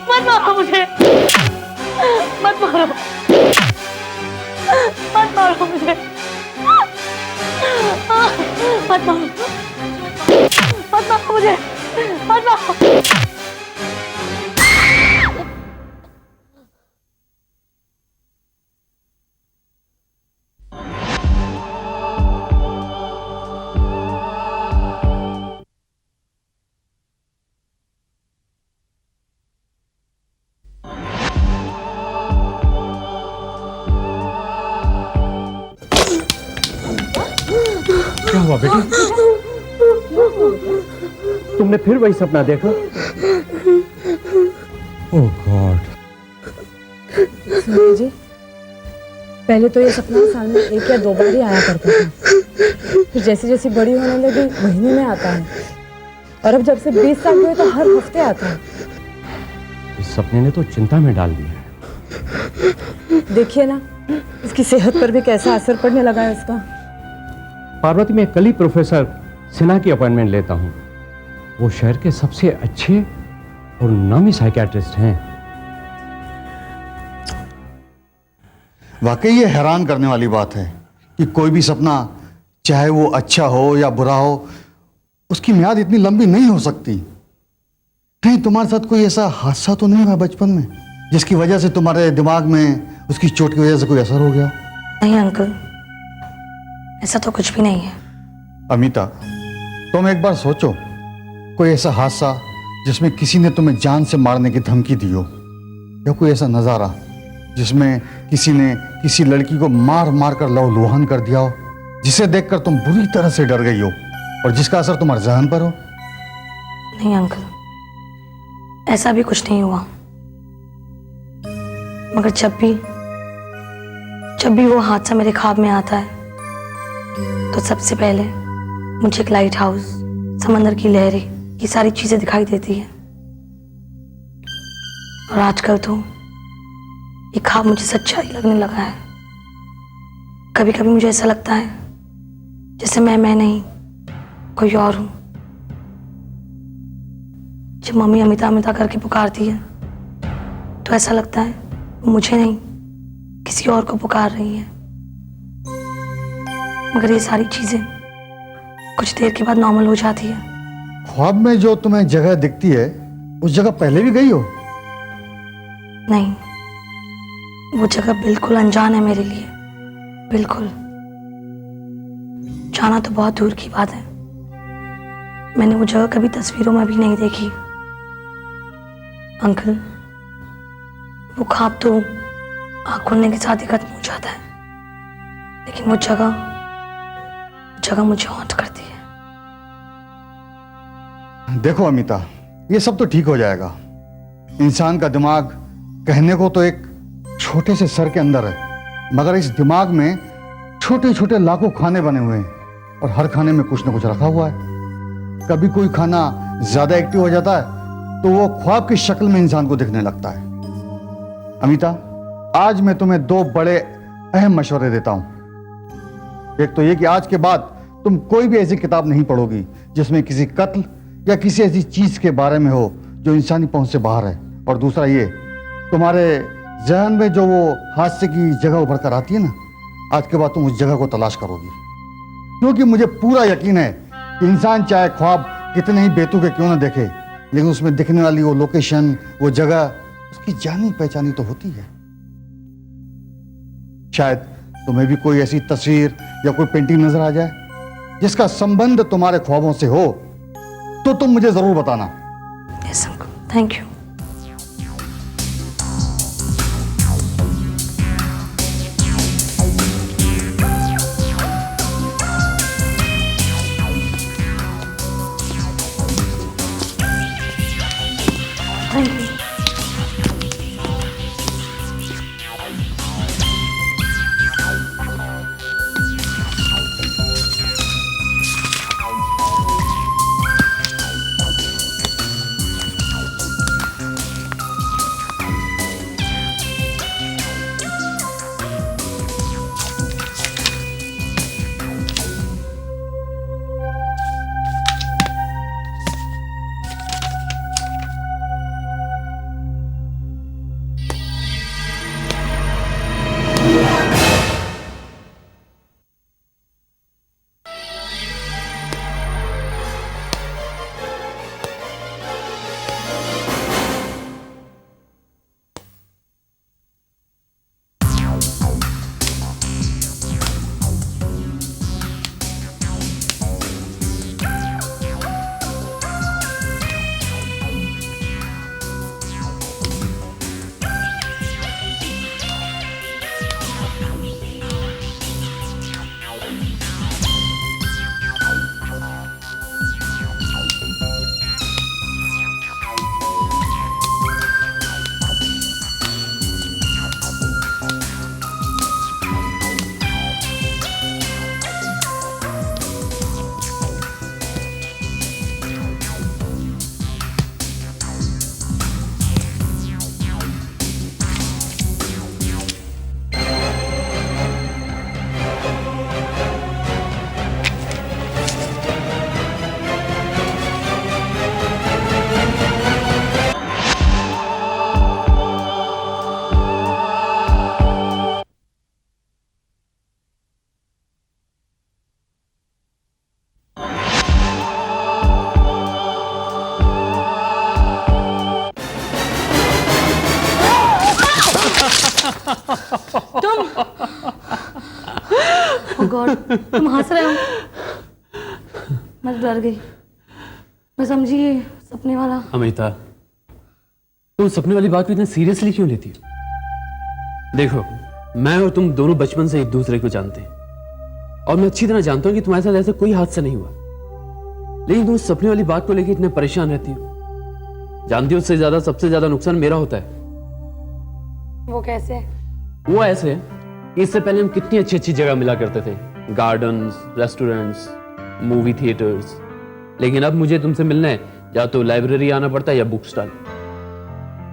Speaker 10: मत मारो मुझे, मत मारो, मत मारो मुझे, मत मारो, मत मारो मुझे, मत मारो।
Speaker 11: क्या हुआ बेटी? तुमने फिर वही सपना देखा? ओह गॉड।
Speaker 8: सुनिए जी, पहले तो ये सपना साल में 1 या 2 बार ही आया करता था। फिर जैसे जैसे बड़ी होने लगी महीने में आता है, और अब जब से 20 साल हुए तो हर हफ्ते आता है।
Speaker 11: इस सपने ने तो चिंता में डाल दिया है।
Speaker 8: देखिए ना, इसकी सेहत पर भी कैसा असर पड़ने लगा है इसका।
Speaker 11: पार्वती, मैं कल ही प्रोफेसर सिन्हा की अपॉइंटमेंट लेता हूँ। वो शहर के सबसे अच्छे और नामी साइकियाट्रिस्ट हैं।
Speaker 2: वाकई ये हैरान करने वाली बात है कि कोई भी सपना, चाहे वो अच्छा हो या बुरा हो, उसकी म्याद इतनी लंबी नहीं हो सकती। कहीं तुम्हारे साथ कोई ऐसा हादसा तो नहीं हुआ बचपन में जिसकी वजह से तुम्हारे दिमाग में उसकी चोट की वजह से कोई असर हो गया?
Speaker 10: नहीं अंकल, ऐसा तो कुछ भी नहीं है।
Speaker 1: अमिता, तुम एक बार सोचो, कोई ऐसा हादसा जिसमें किसी ने तुम्हें जान से मारने की धमकी दी हो, या कोई ऐसा नज़ारा जिसमें किसी ने किसी लड़की को मार मार कर लहूलुहान कर दिया हो, जिसे देखकर तुम बुरी तरह से डर गई हो और जिसका असर तुम्हारे जहन पर हो।
Speaker 10: नहीं अंकल, ऐसा भी कुछ नहीं हुआ। मगर जब भी वो हादसा मेरे ख्वाब में आता है तो सबसे पहले मुझे एक लाइट हाउस, समंदर की लहरें, ये सारी चीजें दिखाई देती है। और आजकल तो ये ख्वाब मुझे सच्चाई लगने लगा है। कभी कभी मुझे ऐसा लगता है जैसे मैं नहीं कोई और हूं। जब मम्मी अमिता अमिता करके पुकारती है तो ऐसा लगता है वो मुझे नहीं किसी और को पुकार रही है। मगर ये सारी चीजें कुछ देर के बाद नॉर्मल हो जाती है।
Speaker 1: ख्वाब में जो तुम्हें जगह दिखती है, उस जगह पहले भी गई हो?
Speaker 10: नहीं, वो जगह बिल्कुल अनजान है मेरे लिए, बिल्कुल। जाना तो बहुत दूर की बात है, मैंने वो जगह कभी तस्वीरों में भी नहीं देखी। अंकल, वो ख्वाब तो आँख खुलने के साथ ही खत्म हो जाता है, लेकिन वो जगह मुझे हॉन्ट करती है।
Speaker 1: देखो अमिता, ये सब तो ठीक हो जाएगा। इंसान का दिमाग कहने को तो एक छोटे से सर के अंदर है, मगर इस दिमाग में छोटे छोटे लाखों खाने बने हुए हैं और हर खाने में कुछ ना कुछ रखा हुआ है। कभी कोई खाना ज्यादा एक्टिव हो जाता है तो वो ख्वाब की शक्ल में इंसान को दिखने लगता है। अमिता, आज मैं तुम्हें दो बड़े अहम मशवरे देता हूं। एक तो ये कि आज के बाद तुम कोई भी ऐसी किताब नहीं पढ़ोगी जिसमें किसी कत्ल या किसी ऐसी चीज के बारे में हो जो इंसानी पहुंच से बाहर है। और दूसरा ये, तुम्हारे जहन में जो वो हादसे की जगह उभर कर आती है ना, आज के बाद तुम उस जगह को तलाश करोगी, क्योंकि मुझे पूरा यकीन है कि इंसान चाहे ख्वाब कितने ही बेतुके क्यों ना देखे, लेकिन उसमें दिखने वाली वो लोकेशन, वो जगह, उसकी जानी पहचानी तो होती है। शायद तुम्हें भी कोई ऐसी तस्वीर या कोई पेंटिंग नजर आ जाए जिसका संबंध तुम्हारे ख्वाबों से हो, तो तुम मुझे जरूर बताना।
Speaker 10: Yes uncle, thank you. Thank you. God, तुम हंस रहे हो? मैं डर गई। मैं समझी ये सपने वाला।
Speaker 3: अमिता, तुम सपने वाली बात को इतना सीरियसली क्यों लेती हो? देखो, मैं और तुम दोनों बचपन से एक दूसरे को जानते हैं और मैं अच्छी तरह जानता हूं कि तुम्हारे साथ ऐसा कोई हादसा नहीं हुआ, लेकिन तुम उस सपने वाली बात को लेकर इतने परेशान रहती हो। जानती हो, उससे ज्यादा सबसे ज्यादा नुकसान मेरा होता है।
Speaker 10: वो कैसे?
Speaker 3: वो ऐसे है कि इससे पहले हम कितनी अच्छी अच्छी जगह मिला करते थे, गार्डन्स, रेस्टोरेंट्स, मूवी थिएटर्स, लेकिन अब मुझे तुमसे मिलना है या तो लाइब्रेरी आना पड़ता है या बुक स्टॉल।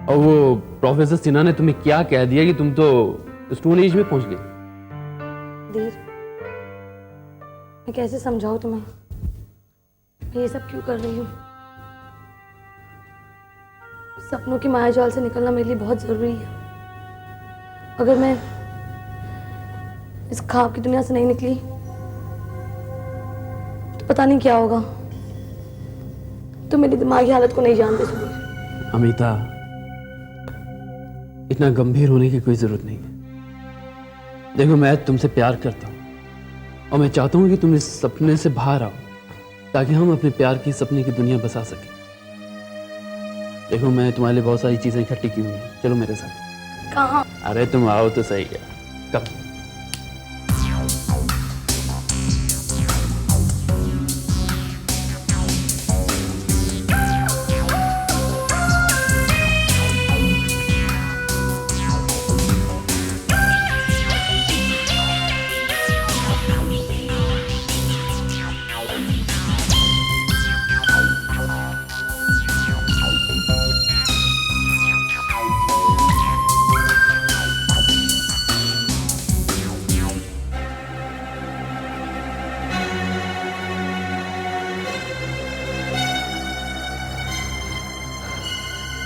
Speaker 3: और वो प्रोफेसर सिन्हा ने तुम्हें क्या कह दिया कि तुम तो स्टोन एज में पहुंच गए।
Speaker 10: धीर, मैं कैसे समझाऊं तुम्हें? मैं ये सब क्यों कर रही हूँ? सपनों की मायाजाल से निकलना मेरे लिए बहुत जरूरी है। अगर मैं इस ख्वाब की दुनिया से नहीं निकली तो पता नहीं क्या होगा। तो मेरी दिमागी हालत को नहीं जानते सुधीर।
Speaker 3: अमिता, इतना गंभीर होने की कोई जरूरत नहीं है। देखो, मैं तुमसे प्यार करता हूं और मैं चाहता हूं कि तुम इस सपने से बाहर आओ ताकि हम अपने प्यार की सपने की दुनिया बसा सकें। देखो, मैं तुम्हारे लिए बहुत सारी चीजें इकट्ठी की हुई हैं, चलो मेरे साथ।
Speaker 10: कहाँ?
Speaker 3: अरे तुम आओ तो सही है, कब?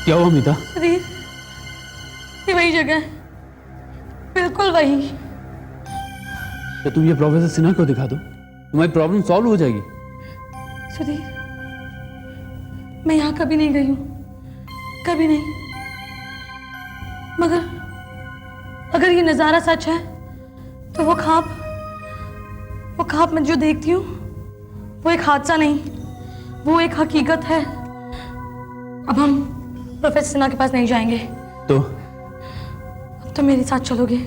Speaker 3: क्या हुआ अमिता?
Speaker 10: सुधीर, ये वही जगह है, बिल्कुल वही।
Speaker 3: तो तुम ये प्रोफेसर सिन्हा को दिखा दो, तुम्हारी प्रॉब्लम सॉल्व हो जाएगी।
Speaker 10: सुधीर, मैं यहाँ कभी नहीं गई हूँ, कभी नहीं। मगर अगर ये नजारा सच है तो वो ख्वाब मैं जो देखती हूँ वो एक हादसा नहीं, वो एक हकीकत है। अब हम प्रोफेसर सिन्हा के पास नहीं जाएंगे।
Speaker 3: तो
Speaker 10: अब तो मेरे साथ चलोगे,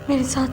Speaker 10: मेरे साथ।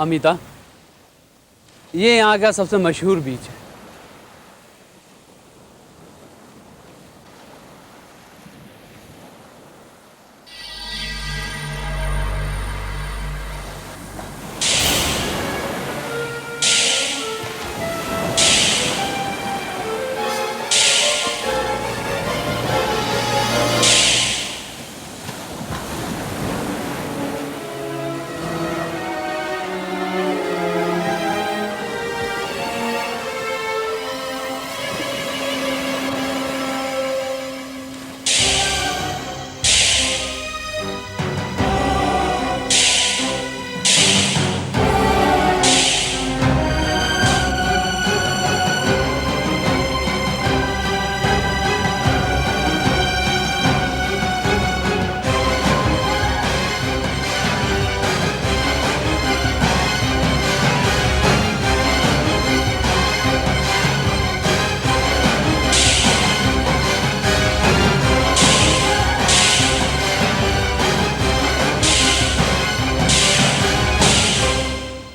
Speaker 3: अमिता, ये यहाँ का सबसे मशहूर बीच है।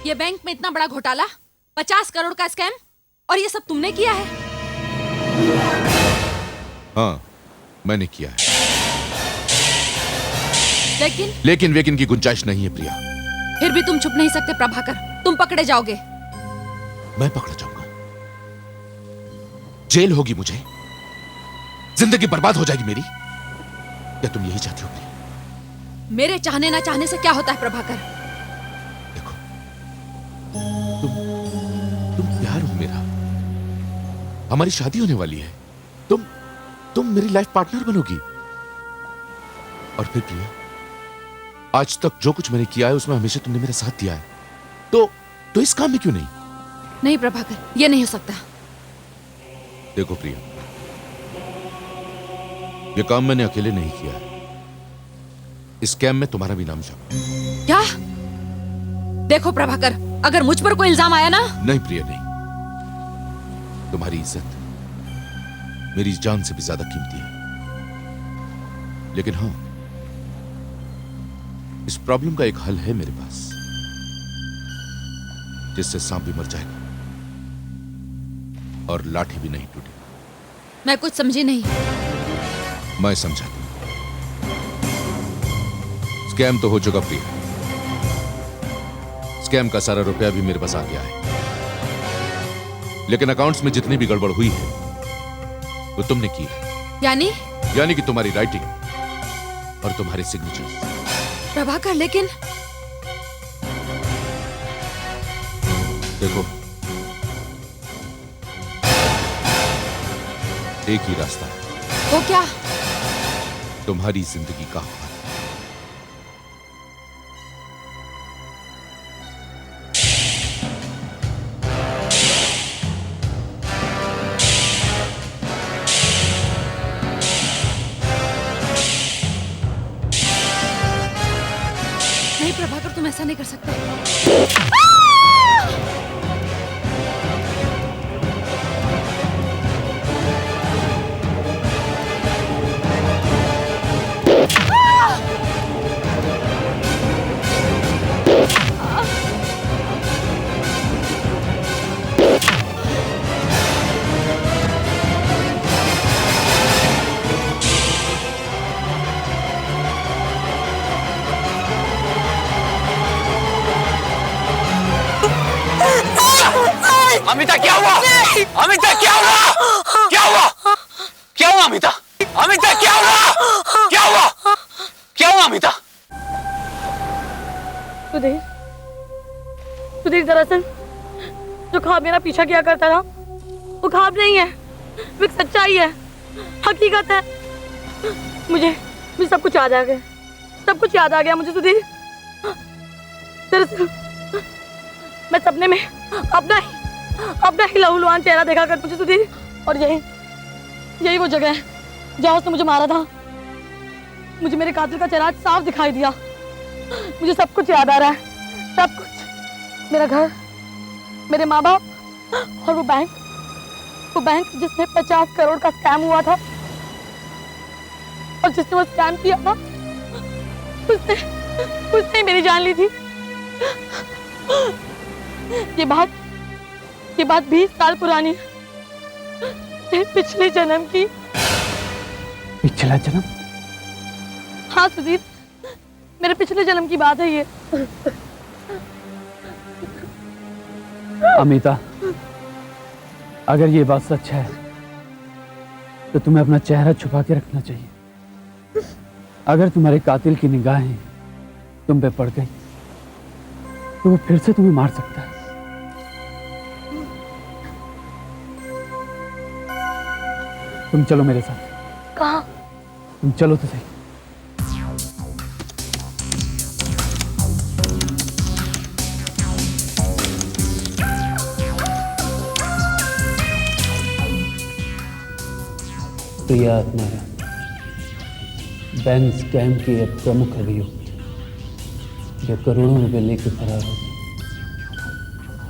Speaker 12: ये बैंक में इतना बड़ा घोटाला, 50 करोड़ का स्कैम, और ये सब तुमने किया है?
Speaker 2: हाँ,
Speaker 13: मैंने किया है,
Speaker 12: लेकिन
Speaker 13: वेकिन की गुंजाइश नहीं है प्रिया।
Speaker 12: फिर भी तुम छुप नहीं सकते प्रभाकर, तुम पकड़े जाओगे।
Speaker 13: मैं पकड़ा जाऊंगा? जेल होगी मुझे, जिंदगी बर्बाद हो जाएगी मेरी। क्या तुम यही चाहती हो प्रिया?
Speaker 12: मेरे चाहने ना चाहने से क्या होता है प्रभाकर?
Speaker 13: देखो, तुम प्यार हो मेरा, हमारी शादी होने वाली है, तुम मेरी लाइफ पार्टनर बनोगी। और फिर प्रिया, आज तक जो कुछ मैंने किया है उसमें हमेशा तुमने मेरा साथ दिया है, तो इस काम में क्यों नहीं?
Speaker 12: नहीं प्रभाकर, ये नहीं हो सकता।
Speaker 13: देखो प्रिया, ये काम मैंने अकेले नहीं किया है, इस कैम में तुम्हारा भी नाम शामिल।
Speaker 12: क्या? देखो प्रभाकर, अगर मुझ पर कोई इल्जाम आया ना।
Speaker 13: नहीं प्रिया, नहीं। तुम्हारी इज्जत मेरी जान से भी ज्यादा कीमती है। लेकिन हाँ, इस प्रॉब्लम का एक हल है मेरे पास, जिससे सांप भी मर जाएगा और लाठी भी नहीं टूटेगी।
Speaker 12: मैं कुछ समझी नहीं।
Speaker 13: मैं समझा। स्कैम तो हो चुका प्रिया, स्कैम का सारा रुपया भी मेरे पास आ गया है, लेकिन अकाउंट्स में जितनी भी गड़बड़ हुई है वो तुमने की है। यानी कि तुम्हारी राइटिंग और तुम्हारे सिग्नेचर्स।
Speaker 12: प्रभाकर, लेकिन
Speaker 13: देखो, एक ही रास्ता है।
Speaker 12: वो क्या?
Speaker 13: तुम्हारी जिंदगी का हल।
Speaker 12: नहीं प्रभाकर, तुम ऐसा नहीं कर सकते।
Speaker 3: अमिता, क्या हुआ? अमिता, क्या हुआ? क्या हुआ? क्या हुआ अमिता? अमिता, क्या हुआ? क्या हुआ? क्या हुआ अमिता?
Speaker 6: सुधीर, दरअसल जो ख्वाब मेरा पीछा किया करता था वो ख्वाब नहीं है, वो एक सच्चाई है, हकीकत है। मुझे सब कुछ याद आ गया, सब कुछ याद आ गया मुझे सुधीर। दरअसल मैं सपने में अपना ही लहूलुहान चेहरा देखा करती मुझे सुधीर, और यही वो जगह है जहाँ उसने मुझे मारा था। मुझे मेरे कातिल का चेहरा साफ दिखाई दिया। मुझे सब कुछ याद आ रहा है, सब कुछ। मेरा घर, मेरे माँ बाप, और वो बैंक जिसमें 50 करोड़ का स्कैम हुआ था, और जिसने वो स्कैम किया था उसने मेरी जान ली थी। ये बात 20 साल पुरानी है, पिछले जन्म की।
Speaker 5: पिछला जन्म?
Speaker 6: हाँ सुधीर, मेरे पिछले जन्म की बात है ये।
Speaker 5: अमिता, अगर ये बात सच है तो तुम्हें अपना चेहरा छुपा के रखना चाहिए। अगर तुम्हारे कातिल की निगाहें तुम पे पड़ गई तो वो फिर से तुम्हें मार सकता है। तुम चलो मेरे साथ।
Speaker 6: कहाँ?
Speaker 5: तुम चलो तो सही। प्रिया आत्माराम, बैंक स्कैम की एक प्रमुख अभियुक्त जो करोड़ों रुपए लेकर फरार हो गई।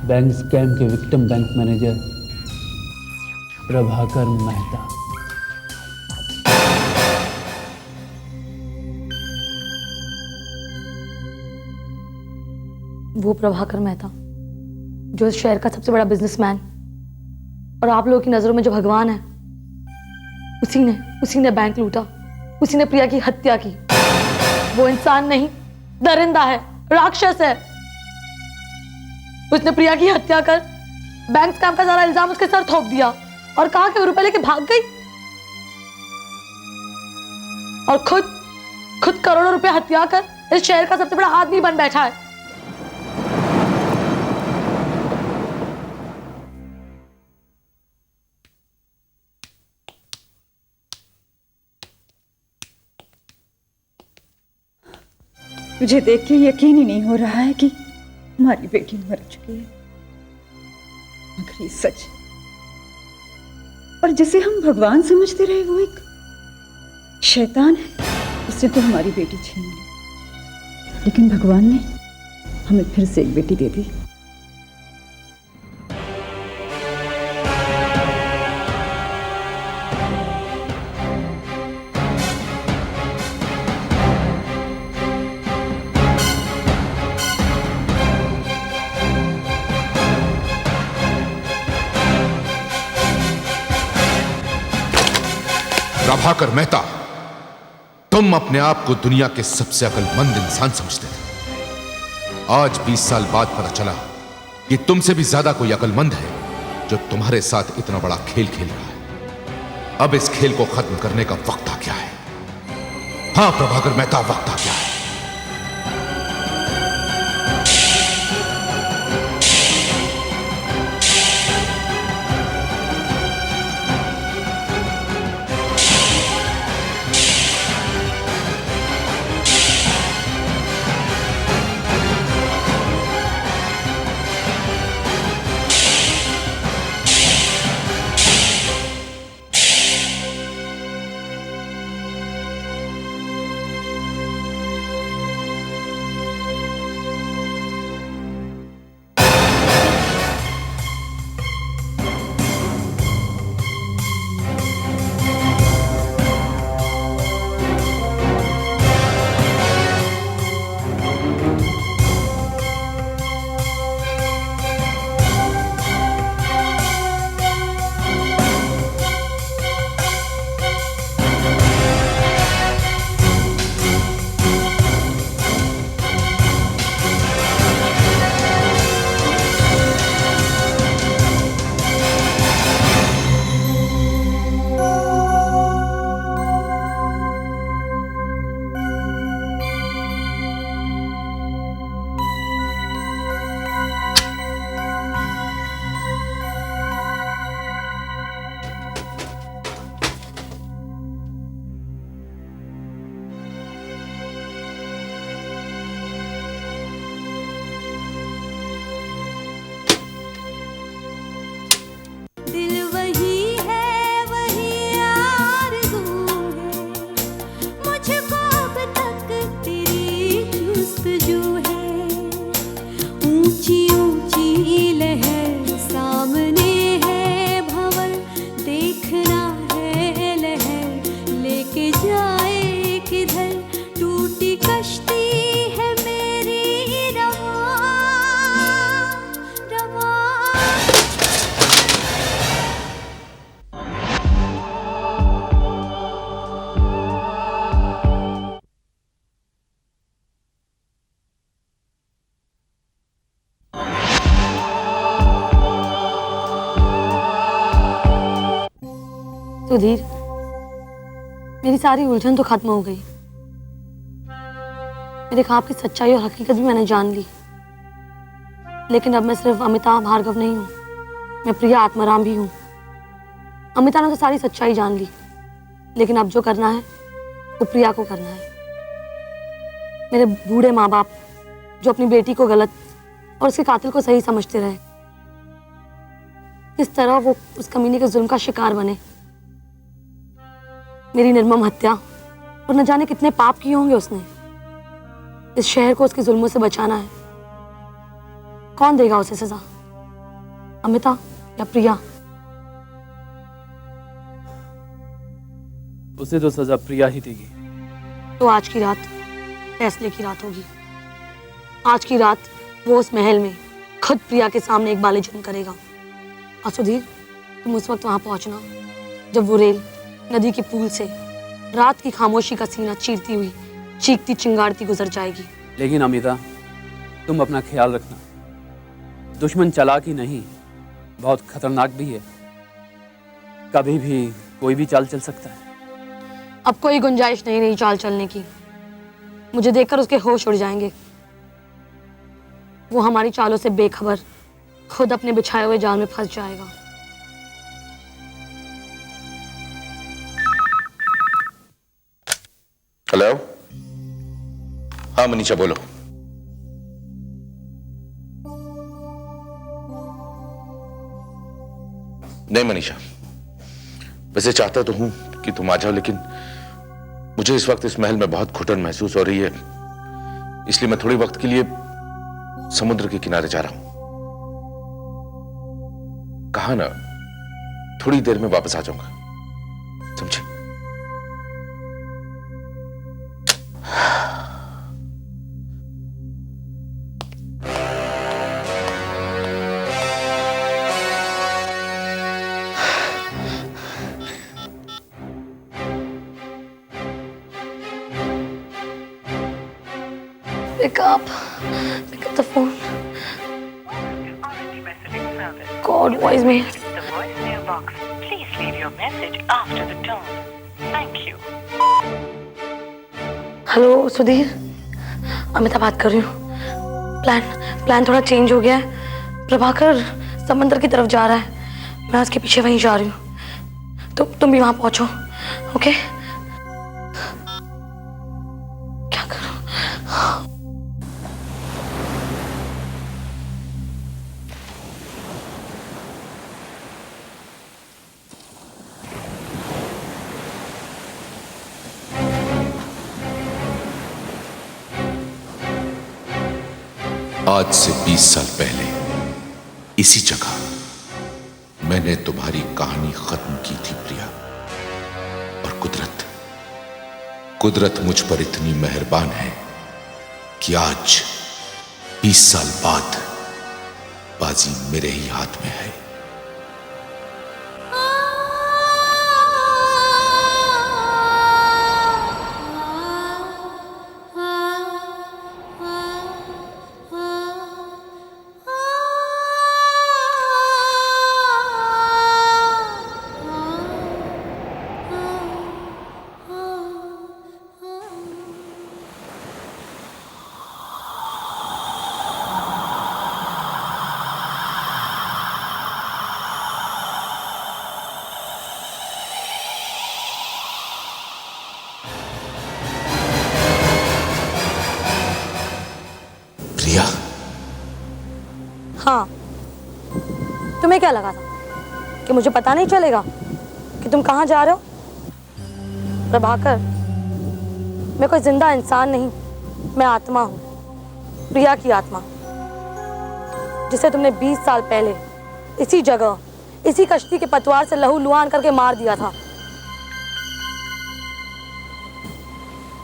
Speaker 5: बैंक स्कैम के victim bank manager Prabhakar Mehta.
Speaker 6: वो प्रभाकर मेहता जो इस शहर का सबसे बड़ा बिजनेसमैन और आप लोगों की नजरों में जो भगवान है,
Speaker 10: उसी ने बैंक लूटा, उसी ने प्रिया की हत्या की। वो इंसान नहीं, दरिंदा है, राक्षस है। उसने प्रिया की हत्या कर बैंक स्कैम का सारा इल्जाम उसके सर थोप दिया और कहा कि वो रुपए लेके भाग गई, और खुद करोड़ों रुपए हत्या कर इस शहर का सबसे बड़ा आदमी बन बैठा है।
Speaker 14: मुझे देख के यकीन ही नहीं हो रहा है कि हमारी बेटी मर चुकी है, मगर ये सच है। और जिसे हम भगवान समझते रहे वो एक शैतान है। उसने तो हमारी बेटी छीन ली, लेकिन भगवान ने हमें फिर से एक बेटी दे दी।
Speaker 13: प्रभाकर मेहता, तुम अपने आप को दुनिया के सबसे अक्लमंद इंसान समझते थे। आज 20 साल बाद पता चला कि तुमसे भी ज्यादा कोई अक्लमंद है जो तुम्हारे साथ इतना बड़ा खेल खेल रहा है। अब इस खेल को खत्म करने का वक्त आ गया है। हाँ प्रभाकर मेहता, वक्त आ गया है।
Speaker 10: सुधीर, मेरी सारी उलझन तो खत्म हो गई। मेरे ख्वाब की सच्चाई और हकीकत भी मैंने जान ली। लेकिन अब मैं सिर्फ अमिता भार्गव नहीं हूँ, मैं प्रिया आत्माराम भी हूँ। अमिता ने तो सारी सच्चाई जान ली, लेकिन अब जो करना है वो प्रिया को करना है। मेरे बूढ़े माँ बाप जो अपनी बेटी को गलत और उसके कातिल को सही समझते रहे, किस तरह वो उस कमीने के जुल्म का शिकार बने। मेरी निर्मम हत्या और न जाने कितने पाप किए होंगे उसने। इस शहर को उसके जुल्मों से बचाना है। कौन देगा उसे सजा, अमिता या प्रिया?
Speaker 15: उसे तो सजा प्रिया ही देगी।
Speaker 10: तो आज की रात फैसले की रात होगी। आज की रात वो उस महल में खुद प्रिया के सामने एक बाले जुल्म करेगा। और सुधीर, तुम उस वक्त वहां पहुंचना जब वो रेल नदी के पुल से रात की खामोशी का सीना चीरती हुई चीखती चिंगारती गुजर जाएगी।
Speaker 15: लेकिन अमिता, तुम अपना ख्याल रखना। दुश्मन चालाक ही नहीं, बहुत खतरनाक भी है। कभी भी कोई भी चाल चल सकता है।
Speaker 10: अब कोई गुंजाइश नहीं रही चाल चलने की। मुझे देखकर उसके होश उड़ जाएंगे। वो हमारी चालों से बेखबर खुद अपने बिछाए हुए जाल में फंस जाएगा।
Speaker 13: हेलो। हाँ मनीषा बोलो। नहीं मनीषा, वैसे चाहता तो हूं कि तुम आ जाओ, लेकिन मुझे इस वक्त इस महल में बहुत घुटन महसूस हो रही है, इसलिए मैं थोड़ी वक्त के लिए समुद्र के किनारे जा रहा हूं। कहा ना, थोड़ी देर में वापस आ जाऊंगा, समझे?
Speaker 10: Pick up the phone. God, voice mail.
Speaker 16: The voicemail box. Please leave your message after the tone. Thank you.
Speaker 10: Hello Sudhir, Amita बात कर रही हूँ। प्लान थोड़ा चेंज हो गया है। प्रभाकर समंदर की तरफ जा रहा है, मैं उसके पीछे वहीं जा रही हूँ। तुम भी वहां पहुंचो, ओके? क्या करूं?
Speaker 13: आज से 20 साल पहले इसी जगह मैंने तुम्हारी कहानी खत्म की थी प्रिया। और कुदरत मुझ पर इतनी मेहरबान है कि आज 20 साल बाद बाजी मेरे ही हाथ में है।
Speaker 10: हाँ, तुम्हें क्या लगा था कि मुझे पता नहीं चलेगा कि तुम कहाँ जा रहे हो? प्रभाकर, मैं कोई जिंदा इंसान नहीं, मैं आत्मा हूँ, प्रिया की आत्मा, जिसे तुमने 20 साल पहले इसी जगह, इसी कश्ती के पतवार से लहू लुहान करके मार दिया था।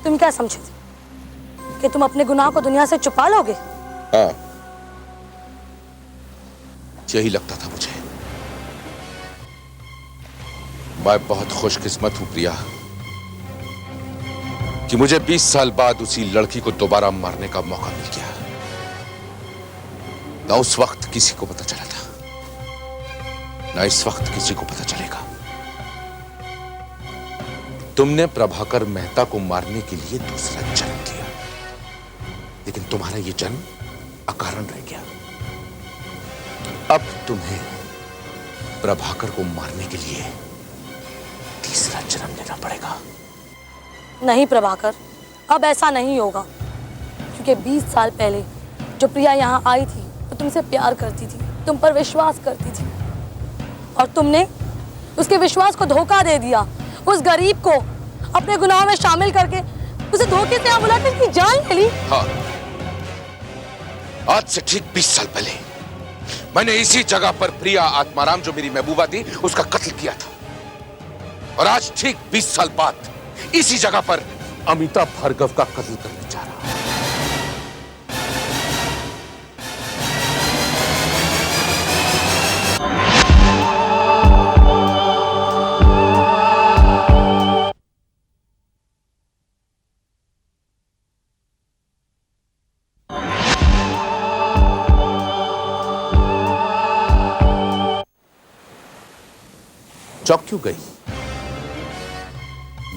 Speaker 10: तुम क्या समझे थे कि तुम अपने गुनाह को दुनिया से छुपा लोगे?
Speaker 13: हाँ, यही लगता था मुझे। मैं बहुत खुशकिस्मत हूं प्रिया कि मुझे 20 साल बाद उसी लड़की को दोबारा मारने का मौका मिल गया। ना उस वक्त किसी को पता चला था, ना इस वक्त किसी को पता चलेगा। तुमने प्रभाकर मेहता को मारने के लिए दूसरा जन्म लिया, लेकिन तुम्हारा यह जन्म अकारण रह गया। अब तुम्हें प्रभाकर को मारने के लिए तीसरा जन्म लेना पड़ेगा।
Speaker 10: नहीं प्रभाकर, अब ऐसा नहीं होगा, क्योंकि 20 साल पहले जो प्रिया यहाँ आई थी वो तुमसे प्यार करती थी, तुम पर विश्वास करती थी, और तुमने उसके विश्वास को धोखा दे दिया। उस गरीब को अपने गुनाहों में शामिल करके उसे धोखे से यहाँ बुलाकर उसकी जान ले ली।
Speaker 13: हाँ, आज से ठीक 20 साल पहले मैंने इसी जगह पर प्रिया आत्माराम, जो मेरी महबूबा थी, उसका कत्ल किया था। और आज ठीक 20 साल बाद इसी जगह पर अमिता भार्गव का कत्ल करने जा रहा हूं। चौंक क्यों गई?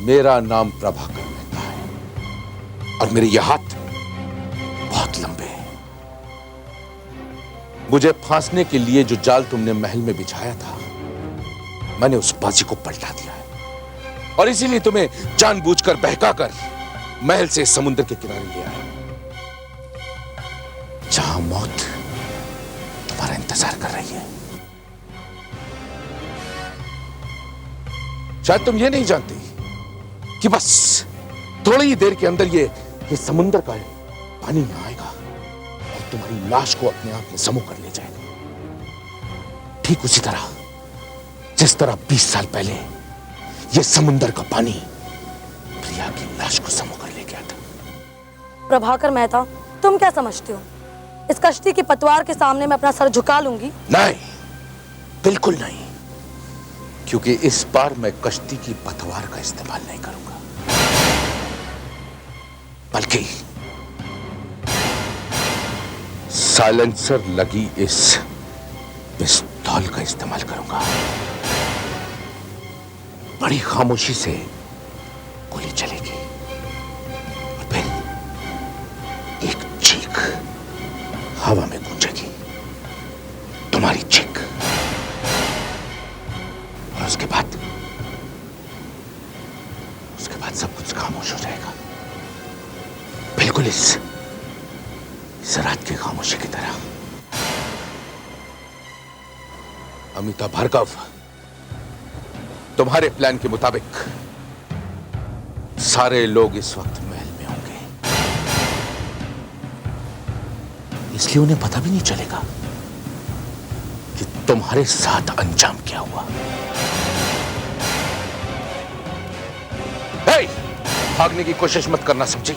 Speaker 13: मेरा नाम प्रभाकर मेहता है और मेरे ये हाथ बहुत लंबे हैं। मुझे फांसने के लिए जो जाल तुमने महल में बिछाया था, मैंने उस बाजी को पलटा दिया है और इसीलिए तुम्हें जानबूझकर बहकाकर महल से समुद्र के किनारे ले आया, जहां मौत तुम्हारा इंतजार कर रही है। शायद तुम ये नहीं जानती कि बस थोड़ी ही देर के अंदर ये समुद्र का पानी यहाँ आएगा और तुम्हारी लाश को अपने आप में समूह कर ले जाएगा। ठीक उसी तरह जिस तरह 20 साल पहले ये समुद्र का पानी प्रिया की लाश को समूह कर ले गया था।
Speaker 10: प्रभाकर मेहता, तुम क्या समझते हो? इस कश्ती की पतवार के सामने मैं अपना सर झुका लूंगी?
Speaker 13: नहीं, बिल्कुल नहीं, क्योंकि इस बार मैं कश्ती की पतवार का इस्तेमाल नहीं करूंगा, बल्कि साइलेंसर लगी इस पिस्तौल का इस्तेमाल करूंगा। बड़ी खामोशी से गोली चलेगी और फिर एक चीख हवा में गूंजेगी, तुम्हारी चीख, और उसके बाद सब कुछ खामोश हो जाएगा, बिल्कुल इस रात की खामोशी की तरह। अमिता भार्गव, तुम्हारे प्लान के मुताबिक सारे लोग इस वक्त महल में होंगे, इसलिए उन्हें पता भी नहीं चलेगा कि तुम्हारे साथ अंजाम क्या हुआ। भागने की कोशिश मत करना, समझी?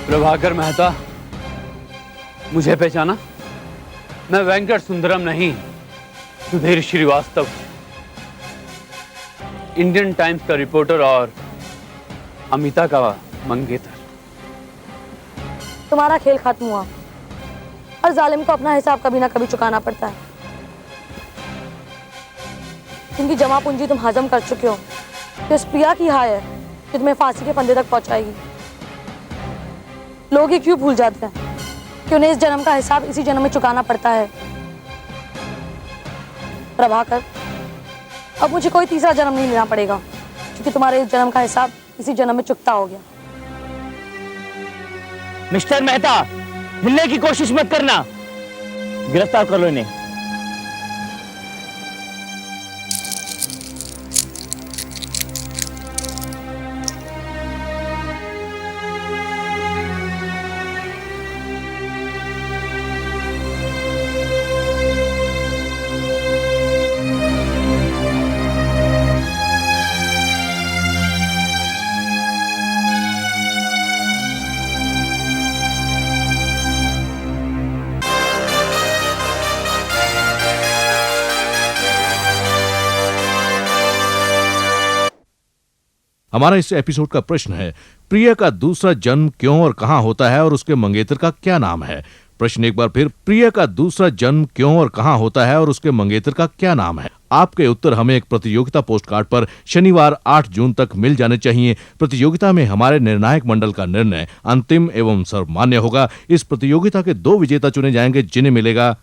Speaker 15: प्रभाकर मेहता, मुझे पहचाना? मैं वेंकट सुंदरम नहीं, सुधीर श्रीवास्तव, इंडियन टाइम्स का रिपोर्टर और अमिता का मंगेतर।
Speaker 10: तुम्हारा खेल खत्म हुआ। हर जालिम को अपना हिसाब कभी ना कभी चुकाना पड़ता है। जिनकी जमा पूंजी तुम हजम कर चुके हो, तो इस प्रिया की हाय है कि तुम्हें फांसी के फंदे तक पहुंचाएगी। लोग ही क्यों भूल जाते हैं कि उन्हें इस जन्म का हिसाब इसी जन्म में चुकाना पड़ता है। प्रभाकर, अब मुझे कोई तीसरा जन्म नहीं लेना पड़ेगा, क्योंकि तुम्हारे इस जन्म का हिसाब इसी जन्म में चुकता हो गया।
Speaker 17: मिस्टर मेहता, हिलने की कोशिश मत करना, गिरफ्तार कर लो इन्हें।
Speaker 18: हमारा इस एपिसोड का प्रश्न है, प्रिया का दूसरा जन्म क्यों और कहां होता है और उसके मंगेतर का क्या नाम है? प्रश्न एक बार फिर, प्रिया का दूसरा जन्म क्यों और कहां होता है और उसके मंगेतर का क्या नाम है? आपके उत्तर हमें एक प्रतियोगिता पोस्ट कार्ड पर शनिवार 8 जून तक मिल जाने चाहिए। प्रतियोगिता में हमारे निर्णायक मंडल का निर्णय अंतिम एवं सर्वमान्य होगा। इस प्रतियोगिता के 2 विजेता चुने जाएंगे, जिन्हें मिलेगा